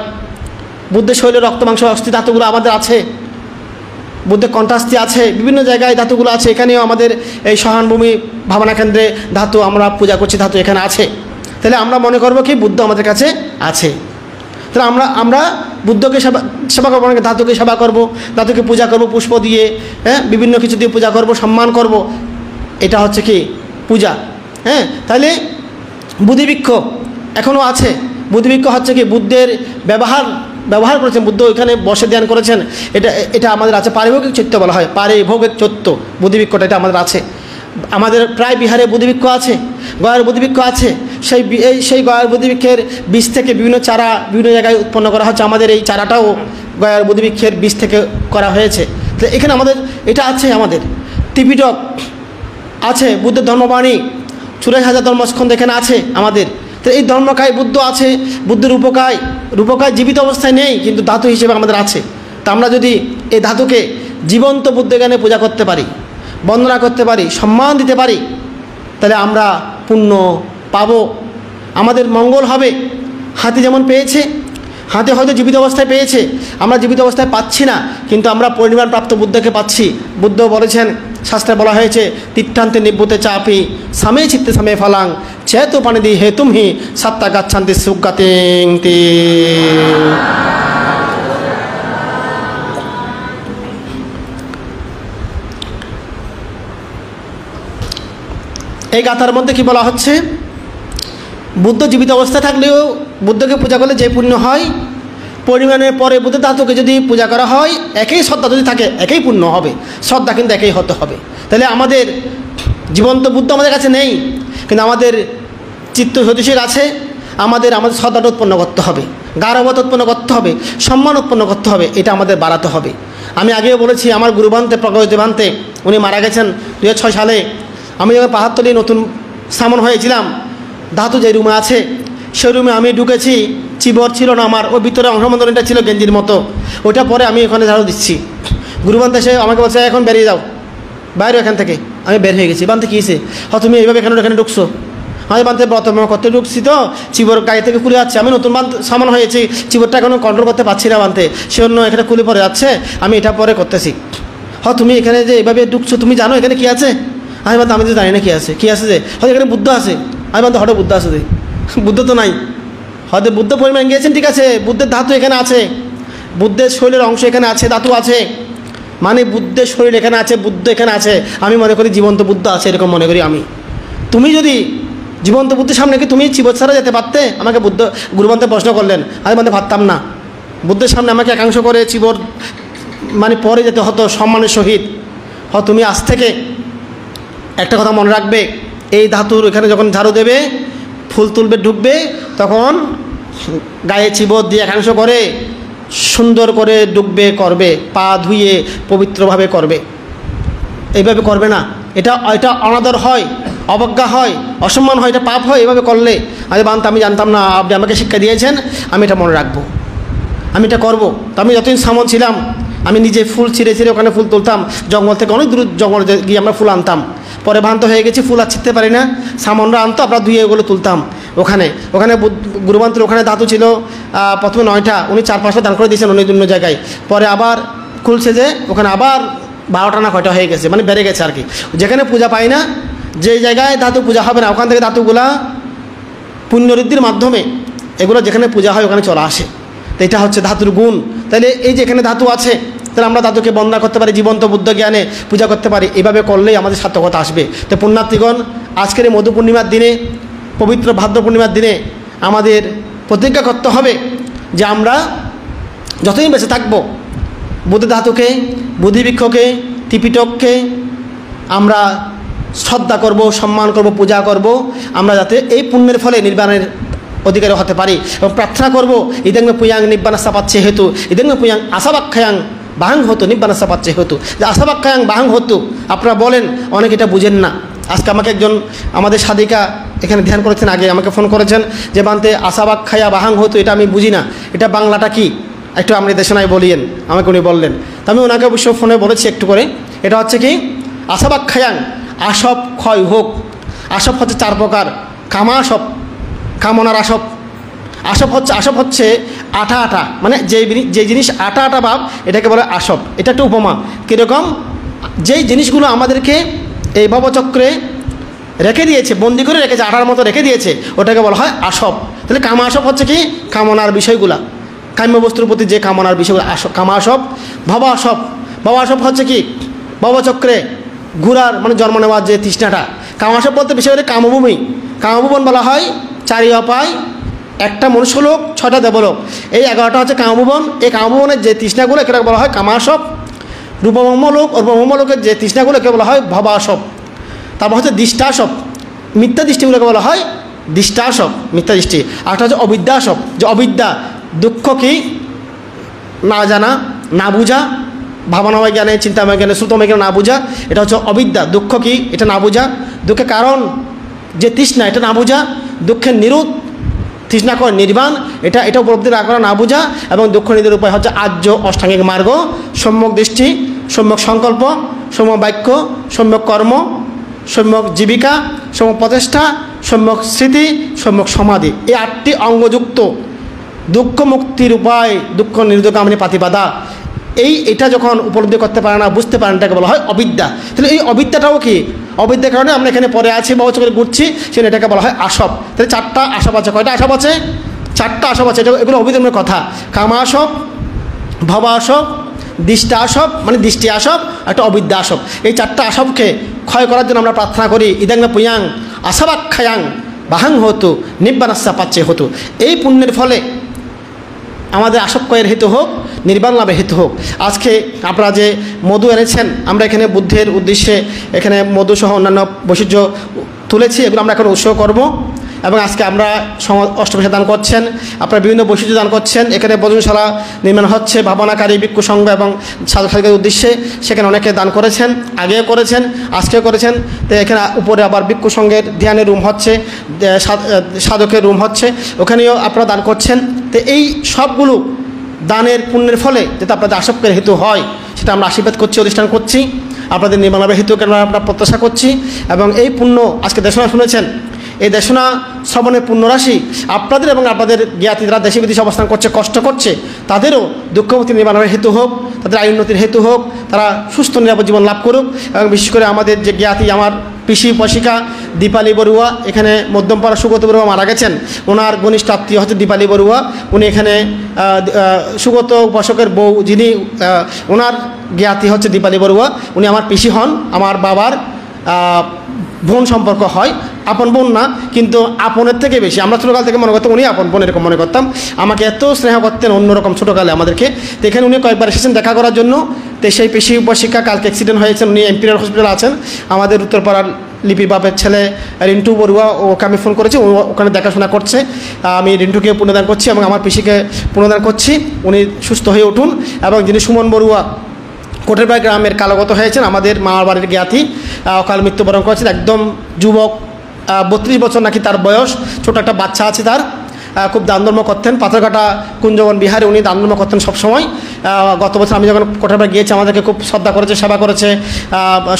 বুদ্ধের শরীরের রক্ত মাংস অস্থি ধাতুগুলো আমাদের আছে, বুদ্ধের কণ্ঠাস্থি আছে, বিভিন্ন জায়গায় ধাতুগুলো আছে। এখানেও আমাদের এই সহানভূমি ভাবনা কেন্দ্রে ধাতু আমরা পূজা করছি, ধাতু এখানে আছে। তাহলে আমরা মনে করব কি বুদ্ধ আমাদের কাছে আছে। তাহলে আমরা বুদ্ধকে সেবা করবো, অনেকে ধাতুকে সেবা করব, ধাতুকে পূজা করব পুষ্প দিয়ে, হ্যাঁ, বিভিন্ন কিছু দিয়ে পূজা করব, সম্মান করব। এটা হচ্ছে কি পূজা। হ্যাঁ, তাহলে বুদ্ধিবৃক্ষ এখনও আছে। বুদ্ধিবৃক্ষ হচ্ছে কি বুদ্ধের ব্যবহার করেছেন, বুদ্ধ ওইখানে বসে ধ্যান করেছেন, এটা আমাদের আছে। পারিভৌগিক চৈত্য বলা হয়, পারিভৌগিক চৈত্য বুদ্ধিবৃক্ষটা এটা আমাদের আছে। আমাদের প্রায় বিহারে বুদ্ধিবৃক্ষ আছে, গয়ার বুদ্ধিবৃক্ষ আছে। সেই গয়ার বুদ্ধিবৃক্ষের বীজ থেকে বিভিন্ন চারা বিভিন্ন জায়গায় উৎপন্ন করা হচ্ছে। আমাদের এই চারাটাও গয়ার বুদ্ধিবৃক্ষের বীজ থেকে করা হয়েছে। তো এখানে আমাদের এটা আছে। আমাদের ত্রিপিটক আছে, বুদ্ধের ধর্মবাণী 84,000 ধর্মস্কন্ধ এখানে আছে আমাদের। তো এই ধর্মকায় বুদ্ধ আছে, বুদ্ধের রূপকায় জীবিত অবস্থায় নেই, কিন্তু ধাতু হিসেবে আমাদের আছে। তা আমরা যদি এই ধাতুকে জীবন্ত বুদ্ধজ্ঞানে পূজা করতে পারি, বন্দনা করতে পারি, সম্মান দিতে পারি, তাহলে আমরা পুণ্য পাব, আমাদের মঙ্গল হবে। হাতি যেমন পেয়েছে, হাতি হয়তো জীবিত অবস্থায় পেয়েছে, আমরা জীবিত অবস্থায় পাচ্ছি না, কিন্তু আমরা পরিনির্বাণপ্রাপ্ত বুদ্ধকে পাচ্ছি। বুদ্ধ বলেছেন, শাস্ত্রে বলা হয়েছে, তিষ্ঠান্তে নিভূতে চাপি সামে চিত্তে সামে ফলাং চেতো পানিদি হে তুমি সাত্তা গাচ্ছান্তি সুগাতিং তি। এই গাথার মধ্যে কি বলা হচ্ছে? বুদ্ধ জীবিত অবস্থায় থাকলেও বুদ্ধকে পূজা করলে যে পুণ্য হয়, পরিমাণের পরে বুদ্ধ ধাতুকে যদি পূজা করা হয়, একই শ্রদ্ধা যদি থাকে একই পুণ্য হবে, শ্রদ্ধা কিন্তু একই হতে হবে। তাহলে আমাদের জীবন্ত বুদ্ধ আমাদের কাছে নেই, কিন্তু আমাদের চিত্ত সদৃশের আছে। আমাদের শ্রদ্ধাটা উৎপন্ন করতে হবে, গারবত উৎপন্ন করতে হবে, সম্মান উৎপন্ন করতে হবে, এটা আমাদের বাড়াতে হবে। আমি আগেও বলেছি, আমার গুরুবান্তে প্রগতিবান্তে উনি মারা গেছেন 2006 সালে। আমি যখন পাহাড়তলি নতুন সামন হয়েছিলাম, ধাতু যে রুমে আছে সেই রুমে আমি ঢুকেছি, চিবর ছিল না আমার, ওর ভিতরে অংশমন্ডলটা ছিল গেঞ্জির মতো, ওইটা পরে আমি ওখানে ঝাড়ু দিচ্ছি। গুরুবান্তে এসে আমাকে বলছে, এখন বেরিয়ে যাও বাইরে এখান থেকে। আমি বের হয়ে গেছি। বান্তে কী হয়েছে? তুমি এইভাবে এখানে ঢুকছো? আমি বান্তে ব্রতম করতে ঢুকছি, তো চিবর গাড়ি থেকে খুলে যাচ্ছে। আমি নতুন সামান হয়েছি, চিবরটা এখনও কন্ট্রোল করতে পারছি না বান্তে, সে অন্য এখানে খুলে পড়ে যাচ্ছে, আমি এটা পরে করতেছি। তুমি এখানে যে এইভাবে ঢুকছো, তুমি জানো এখানে কী আছে? আমি বলতে আমি তো জানি না কী আছে যে, হয়তো এখানে বুদ্ধ আছে। আমি বলতে হঠাৎ বুদ্ধ আছে যে, বুদ্ধ তো নাই। হয়তো বুদ্ধ পরিমাণ গিয়েছেন, ঠিক আছে, বুদ্ধের ধাতু এখানে আছে, বুদ্ধের শরীরের অংশ এখানে আছে, ধাতু আছে, মানে বুদ্ধের শরীর এখানে আছে, বুদ্ধ এখানে আছে। আমি মনে করি জীবন্ত বুদ্ধ আছে, এরকম মনে করি আমি। তুমি যদি জীবন্ত বুদ্ধের সামনে কি তুমি চিবর ছাড়া যেতে পারতে? আমাকে বুদ্ধ গুরুবান্তে প্রশ্ন করলেন, আমি বলতে পারতাম না। বুদ্ধের সামনে আমাকে একাংশ করে চিবর মানে পরে যেতে হতো সম্মানের সহিত। তুমি আজ থেকে একটা কথা মনে রাখবে, এই ধাতুর এখানে যখন ঝাড়ু দেবে, ফুল তুলবে, ঢুকবে, তখন গায়ে চিবর দিয়ে একাংশ করে সুন্দর করে ডুববে করবে, পা ধুয়ে পবিত্রভাবে করবে। এইভাবে করবে না, এটা অনাদর হয়, অবজ্ঞা হয়, অসম্মান হয়, এটা পাপ হয় এভাবে করলে। আমি জানতাম না, আপনি আমাকে শিক্ষা দিয়েছেন, আমি এটা মনে রাখবো, আমি এটা করবো। তো আমি যতদিন সামন ছিলাম, আমি নিজে ফুল ছিঁড়ে ওখানে ফুল তুলতাম, জঙ্গল থেকে অনেক দূর জঙ্গল গিয়ে আমরা ফুল আনতাম। পরে ভ্রান্ত হয়ে গেছি, ফুল আর ছিঁড়তে পারি না, সামনরা আনতো, আমরা ধুয়ে ওগুলো তুলতাম। ওখানে গুরুবান্তের ওখানে ধাতু ছিল প্রথমে 9টা, উনি 4-5টা দান করে দিয়েছেন অন্য জায়গায়। পরে আবার খুলছে যে ওখানে আবার 12টা না কয়টা হয়ে গেছে, মানে বেড়ে গেছে আর কি। যেখানে পূজা পাই না, যে জায়গায় ধাতু পূজা হবে না, ওখান থেকে ধাতুগুলা পুণ্যঋদ্ধির মাধ্যমে এগুলো যেখানে পূজা হয় ওখানে চলে আসে। তো এটা হচ্ছে ধাতুর গুণ। তাহলে এই যে এখানে ধাতু আছে, তাহলে আমরা ধাতুকে বন্দনা করতে পারি, জীবন্ত বুদ্ধ জ্ঞানে পূজা করতে পারি। এভাবে করলেই আমাদের সার্থকতা আসবে। তো পুণ্যার্থীগণ, আজকের এই মধু পূর্ণিমার দিনে, পবিত্র ভাদ্র পূর্ণিমার দিনে আমাদের প্রতিজ্ঞা করতে হবে যে আমরা যতদিন বেঁচে থাকবো, বুদ্ধ ধাতুকে, বুদ্ধিবৃক্ষকে, ত্রিপিটককে আমরা শ্রদ্ধা করব, সম্মান করব, পূজা করব, আমরা যাতে এই পুণ্যের ফলে নির্বাণের অধিকারী হতে পারি। এবং প্রার্থনা করব ইদেঙ্গ পুয়াং নিব্বানাসা পাচ্ছে হেতু, ইদেঙ্গ পুয়াং আশাবাক্ষায়াং বাহাং হতো নিব্বানাসা পাচ্ছে হেতু, যে আশাবাক্ষায়াং বাহাং হতো। আপনারা বলেন, অনেক এটা বুঝেন না। আজকে আমাকে একজন আমাদের সাধিকা এখানে ধ্যান করেছেন, আগে আমাকে ফোন করেছেন যে বানতে আশাবাক্ষায়া বাহাং হতো, এটা আমি বুঝি না, এটা বাংলাটা কি একটু আপনি দেশনায় বলিয়েন, আমাকে উনি বললেন। তো আমি ওনাকে অবশ্য ফোনে বলেছি একটু করে, এটা হচ্ছে কি আশাবাক্ষায়াং আসব ক্ষয় হোক। আসব হচ্ছে 4 প্রকার, কামাসব কামনার আসব, আসব হচ্ছে আঠা আঠা, মানে যে জিনিস আঠা আঠা ভাব এটাকে বলে আসব। এটা একটা উপমা, কীরকম যেই জিনিসগুলো আমাদেরকে এই ভবচক্রে রেখে দিয়েছে, বন্দি করে রেখেছে, আঠার মতো রেখে দিয়েছে, ওটাকে বলা হয় আসব। তাহলে কামা আসব হচ্ছে কি কামনার বিষয়গুলা, কাম্য বস্তুর প্রতি যে কামনার বিষয়গুলো কামা আসব। ভব আসব, ভব আসব হচ্ছে কি ভবচক্রে ঘুরার মানে জন্ম নেওয়ার যে তৃষ্ণাটা। কামাসব বলতে বিশেষ করে কামভূমি, কামভুবন বলা হয় 4 অপায়, 1টা মনুষ্যলোক, 6টা দেবলোক, এই 11টা হচ্ছে কামভুবন। এই কামভুবনের যে তৃষ্ণাগুলো একে বলা হয় কামাসব। রূপব্রহ্মলোক ও ব্রহ্মলোকের যে তৃষ্ণাগুলো একে বলা হয় ভবাসব। তারপর হচ্ছে দৃষ্টাসব, মিথ্যা দৃষ্টিগুলোকে বলা হয় দৃষ্টাসব, মিথ্যা দৃষ্টি। আরেকটা হচ্ছে অবিদ্যাসব, যে অবিদ্যা, দুঃখ কি না জানা, না বুঝা, ভাবনাময় জ্ঞানে, চিন্তাময় জ্ঞানে, শ্রুতময় জ্ঞানে না বুঝা, এটা হচ্ছে অবিদ্যা। দুঃখ কি এটা না বুঝা, দুঃখের কারণ যে তৃষ্ণা এটা না বুঝা, দুঃখের নিরোধ তৃষ্ণা করে নির্বাণ, এটা উপলব্ধি না করা, না বুঝা। এবং দুঃখ নিরোধের উপায় হচ্ছে আর্য অষ্টাঙ্গিক মার্গ, সম্যক দৃষ্টি, সম্যক সংকল্প, সম্যক বাক্য, সম্যক কর্ম, সম্যক জীবিকা, সম্যক প্রচেষ্টা, সম্যক স্মৃতি, সম্যক সমাধি। এই 8টি অঙ্গযুক্ত দুঃখ মুক্তির উপায়, দুঃখ নিরোধকামিনী পাতিবাদা, এটা যখন উপলব্ধি করতে পারে না, বুঝতে পারেন, এটাকে বলা হয় অবিদ্যা। তাহলে এই অবিদ্যাটাও কি, অবিদ্যার কারণে আমরা এখানে পরে আছি বা চোখে ঘুরছি, সেটা এটাকে বলা হয় আসব। তাহলে 4টা আসব আছে। কয়টা আসব আছে? 4টা আসব আছে। এগুলো অবিদ্যার কথা। কামাসব, ভবাসব, দৃষ্টা আসব মানে দৃষ্টি আসব, একটা অবিদ্যা আসব। এই 4টা আসবকে ক্ষয় করার জন্য আমরা প্রার্থনা করি ইদাং পুয়াং আশাবাক্ষায়াং বাহাং হতো নিব্বানাস্যা পাচ্ছে হতো। এই পুণ্যের ফলে আমাদের আসব ক্ষয়ের হেতু হোক, নির্বাণ লাভের হেতু হোক। আজকে আপনারা যে মধু এনেছেন, আমরা এখানে বুদ্ধের উদ্দেশ্যে এখানে মধু সহ অন্যান্য বৈশিষ্ট্য তুলেছি, এগুলো আমরা এখন উৎসর্গ করব। এবং আজকে আমরা অষ্টপয়সা দান করছেন, আপনারা বিভিন্ন বৈশিষ্ট্য দান করছেন। এখানে ভোজনশালা নির্মাণ হচ্ছে ভাবনাকারী ভিক্ষু সংঘ এবং সাধক সাধিকার উদ্দেশ্যে, সেখানে অনেকে দান করেছেন, আগেও করেছেন, আজকেও করেছেন। তো এখানে উপরে আবার ভিক্ষু সংঘের ধ্যানের রুম হচ্ছে, সাধকের রুম হচ্ছে, ওখানেও আপনারা দান করছেন। তো এই সবগুলো দানের পুণ্যের ফলে যাতে আপনাদের আসক্তের হেতু হয়, সেটা আমরা আশীর্বাদ করছি, অনুষ্ঠান করছি। আপনাদের নির্মাণের হেতু আমরা প্রত্যাশা করছি। এবং এই পুণ্য আজকে দেশনা শুনেছেন, এই দেশনা শ্রবণের পুণ্যরাশি আপনাদের এবং আপনাদের জ্ঞাতি যারা দেশে বিদেশে অবস্থান করছে, কষ্ট করছে, তাদেরও দুঃখমুক্তি নির্মাণের হেতু হোক, তাদের আয় উন্নতির হেতু হোক, তারা সুস্থ নিরাপদ জীবন লাভ করুক। এবং বিশেষ করে আমাদের যে জ্ঞাতি, আমার পিসি উপাসিকা দীপালি বড়ুয়া, এখানে মধ্যমপাড়া সুগত বড়ুয়া মারা গেছেন, ওনার ঘনিষ্ঠ আত্মীয় হচ্ছে দীপালি বড়ুয়া। উনি এখানে সুগত উপাসকের বউ, যিনি ওনার জ্ঞাতি হচ্ছে দীপালি বড়ুয়া, উনি আমার পিসি হন, আমার বাবার বোন সম্পর্ক হয়, আপন বোন না, কিন্তু আপনের থেকে বেশি। আমরা ছোটোকাল থেকে মনে করতাম উনি আপন বোন, এরকম মনে করতাম। আমাকে এত স্নেহ করতেন অন্যরকম ছোটোকালে আমাদেরকে। তো এখানে উনি কয়েকবার এসেছেন দেখা করার জন্য। তো সেই পেশি উপাসিকা কালকে অ্যাক্সিডেন্ট হয়েছেন, উনি এমপিআর হসপিটালে আছেন। আমাদের উত্তরপাড়ার লিপির বাপের ছেলে রিন্টু বড়ুয়া, ওকে আমি ফোন করেছি, ওখানে দেখাশোনা করছে। আমি রিন্টুকে পুনর্দান করছি এবং আমার পিসিকে পুনর্দান করছি, উনি সুস্থ হয়ে উঠুন। এবং যিনি সুমন বড়ুয়া কোটেরবাড়ি গ্রামের কালগত হয়েছেন, আমাদের মামার বাড়ির জ্ঞাতি, অকাল মৃত্যুবরণ করেছেন, একদম যুবক, 32 বছর নাকি তার বয়স, ছোট একটা বাচ্চা আছে তার। খুব দান ধর্ম করতেন, পাথরঘাটা কুঞ্জবন বিহারে উনি দান ধর্ম করতেন সবসময়। গত বছর আমি যখন কোটেরবাড়ি গিয়েছি, আমাদেরকে খুব শ্রদ্ধা করেছে, সেবা করেছে,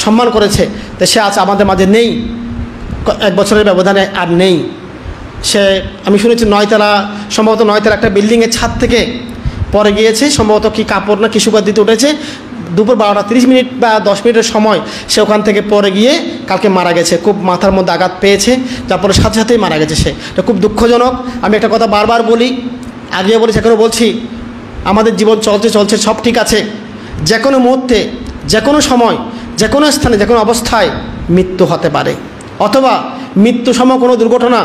সম্মান করেছে। তো সে আজ আমাদের মাঝে নেই, 1 বছরের ব্যবধানে আর নেই সে। আমি শুনেছি 9 তলা, সম্ভবত 9 তলা একটা বিল্ডিংয়ের ছাদ থেকে পরে গিয়েছে, সম্ভবত কি কাপড় না কিছু দিতে উঠেছে, দুপুর 12টা 30 মিনিট বা 10 মিনিটের সময় সে ওখান থেকে পরে গিয়ে কালকে মারা গেছে। খুব মাথার মধ্যে আঘাত পেয়েছে, তারপরে সাথে সাথেই মারা গেছে সে। এটা খুব দুঃখজনক। আমি একটা কথা বারবার বলি, আগেও বলেছি, এখনও বলছি, আমাদের জীবন চলছে, সব ঠিক আছে। যে কোনো মুহূর্তে, যে কোনো সময়, যে কোনো স্থানে, যে কোনো অবস্থায় মৃত্যু হতে পারে, অথবা মৃত্যু সময় কোনো দুর্ঘটনা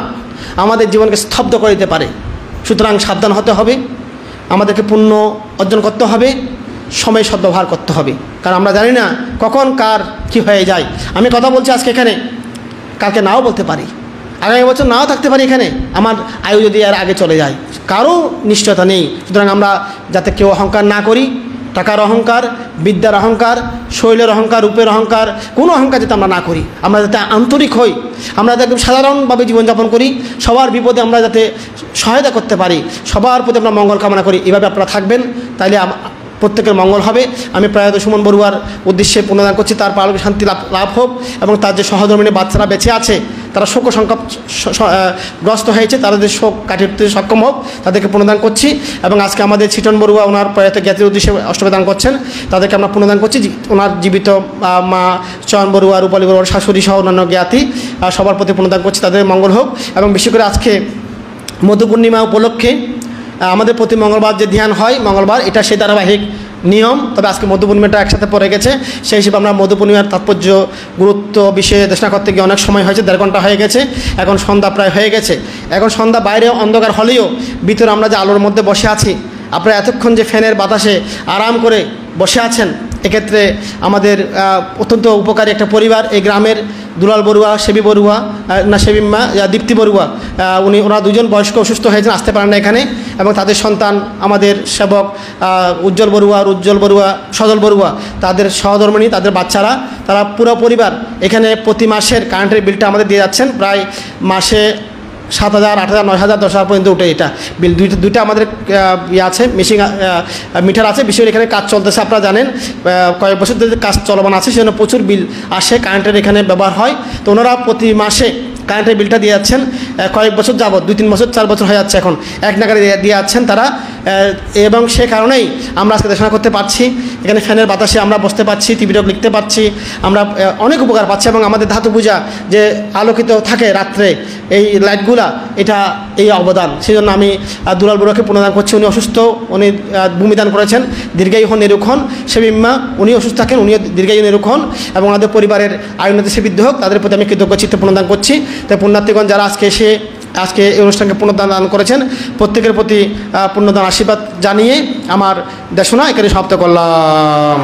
আমাদের জীবনকে স্তব্ধ করে দিতে পারে। সুতরাং সাবধান হতে হবে, আমাদেরকে পুণ্য অর্জন করতে হবে, সময় সদ্ব্যবহার করতে হবে, কারণ আমরা জানি না কখন কার কী হয়ে যায়। আমি কথা বলছি আজকে এখানে, কালকে নাও বলতে পারি, আগামী বছর নাও থাকতে পারি এখানে, আমার আয়ু যদি আর আগে চলে যায়, কারও নিশ্চয়তা নেই। সুতরাং আমরা যাতে কেউ অহংকার না করি, টাকার অহংকার, বিদ্যার অহংকার, শৈলের অহংকার, রূপের অহংকার, কোনো অহংকার যাতে আমরা না করি, আমরা যাতে আন্তরিক হই, আমরা যাতে একদম সাধারণভাবে জীবনযাপন করি, সবার বিপদে আমরা যাতে সহায়তা করতে পারি, সবার প্রতি আমরা মঙ্গল কামনা করি। এভাবে আপনারা থাকবেন, তাইলে প্রত্যেকের মঙ্গল হবে। আমি প্রয়াত সুমন বড়ুয়ার উদ্দেশ্যে পুনর্দান করছি, তার পারলৌকিক শান্তি লাভ হোক, এবং তার যে সহধর্মিণী বাচ্চারা বেঁচে আছে, তারা শোক সংকট গ্রস্ত হয়েছে, তাদের শোক কাটিয়ে উঠতে সক্ষম হোক, তাদেরকে পুনর্দান করছি। এবং আজকে আমাদের ছিটন বড়ুয়া ওনার প্রয়াত জ্ঞাতির উদ্দেশ্যে অষ্টপ্রদান করছেন, তাদেরকে আমরা পুনর্দান করছি। ওনার জীবিত মা চয়ন বড়ুয়া, রূপালী বড়ুয়ার শাশুড়ি সহ অন্যান্য জ্ঞাতি সবার প্রতি পুনর্দান করছি, তাদের মঙ্গল হোক। এবং বিশেষ করে আজকে মধু পূর্ণিমা উপলক্ষে আমাদের প্রতি মঙ্গলবার যে ধ্যান হয় মঙ্গলবার, এটা সেই ধারাবাহিক নিয়ম। তবে আজকে মধু পূর্ণিমাটা একসাথে পড়ে গেছে, সেই হিসেবে আমরা মধু পূর্ণিমার তাৎপর্য, গুরুত্ব বিষয়ে দেশনা করতে গিয়ে অনেক সময় হয়েছে, 1.5 ঘন্টা হয়ে গেছে, এখন সন্ধ্যা প্রায় হয়ে গেছে। এখন সন্ধ্যা বাইরে অন্ধকার হলেও ভিতরে আমরা যে আলোর মধ্যে বসে আছি, আপনারা এতক্ষণ যে ফ্যানের বাতাসে আরাম করে বসে আছেন, এক্ষেত্রে আমাদের অত্যন্ত উপকারী একটা পরিবার, এই গ্রামের দুলাল বড়ুয়া, সেবী বড়ুয়া, না সেবিম্মা, দীপ্তি বড়ুয়া, ওনারা দুজন বয়স্ক অসুস্থ হয়েছেন, আসতে পারেন না এখানে, এবং তাদের সন্তান আমাদের সেবক উজ্জ্বল বড়ুয়া, সজল বড়ুয়া, তাদের সহধর্মিণী, তাদের বাচ্চারা, তারা পুরো পরিবার এখানে প্রতি মাসের কারেন্টের বিলটা আমাদের দিয়ে যাচ্ছেন। প্রায় মাসে 7,000, 8,000, 9,000, 10,000 পর্যন্ত উঠে এটা বিল। দুইটা আমাদের আছে, মেশিন মিটার আছে, বিশেষ এখানে কাজ চলতেছে, আপনারা জানেন কয়েক বছর ধরে কাজ চলমান আছে, সেজন্য প্রচুর বিল আসে, কারেন্টের এখানে ব্যবহার হয়। তো ওনারা প্রতি মাসে কারেন্টের বিলটা দিয়ে যাচ্ছেন, কয়েক বছর যাবত, 2-3 বছর 4 বছর হয়ে যাচ্ছে এখন, এক নাগারে দিয়ে যাচ্ছেন তারা। এবং সে কারণেই আমরা আজকে দেশনা করতে পারছি, এখানে ফ্যানের বাতাসে আমরা বসতে পারছি, টিভিটক লিখতে পারছি, আমরা অনেক উপকার পাচ্ছি। এবং আমাদের ধাতু পূজা যে আলোকিত থাকে রাত্রে, এই লাইটগুলা, এটা এই অবদান। সেই জন্য আমি দুলাল বড়ুয়াকে পুনর্দান করছি। উনি অসুস্থ, উনি ভূমিদান করেছেন, দীর্ঘায়ু হন, নিরোগ হন। সেবিম্মা, উনি অসুস্থ থাকেন, উনিও দীর্ঘায়ু নিরোগ হন, এবং ওনাদের পরিবারের আয়ুর্নতি সিদ্ধ হোক, তাদের প্রতি আমি কৃতজ্ঞ চিত্তে পুনর্দান করছি। তাই পুণ্যার্থীগণ যারা আজকে এই অনুষ্ঠানকে পুনর্দান করেছেন, প্রত্যেকের প্রতি পুণ্যদান আশীর্বাদ জানিয়ে আমার দেশনা এখানে সমাপ্ত করলাম।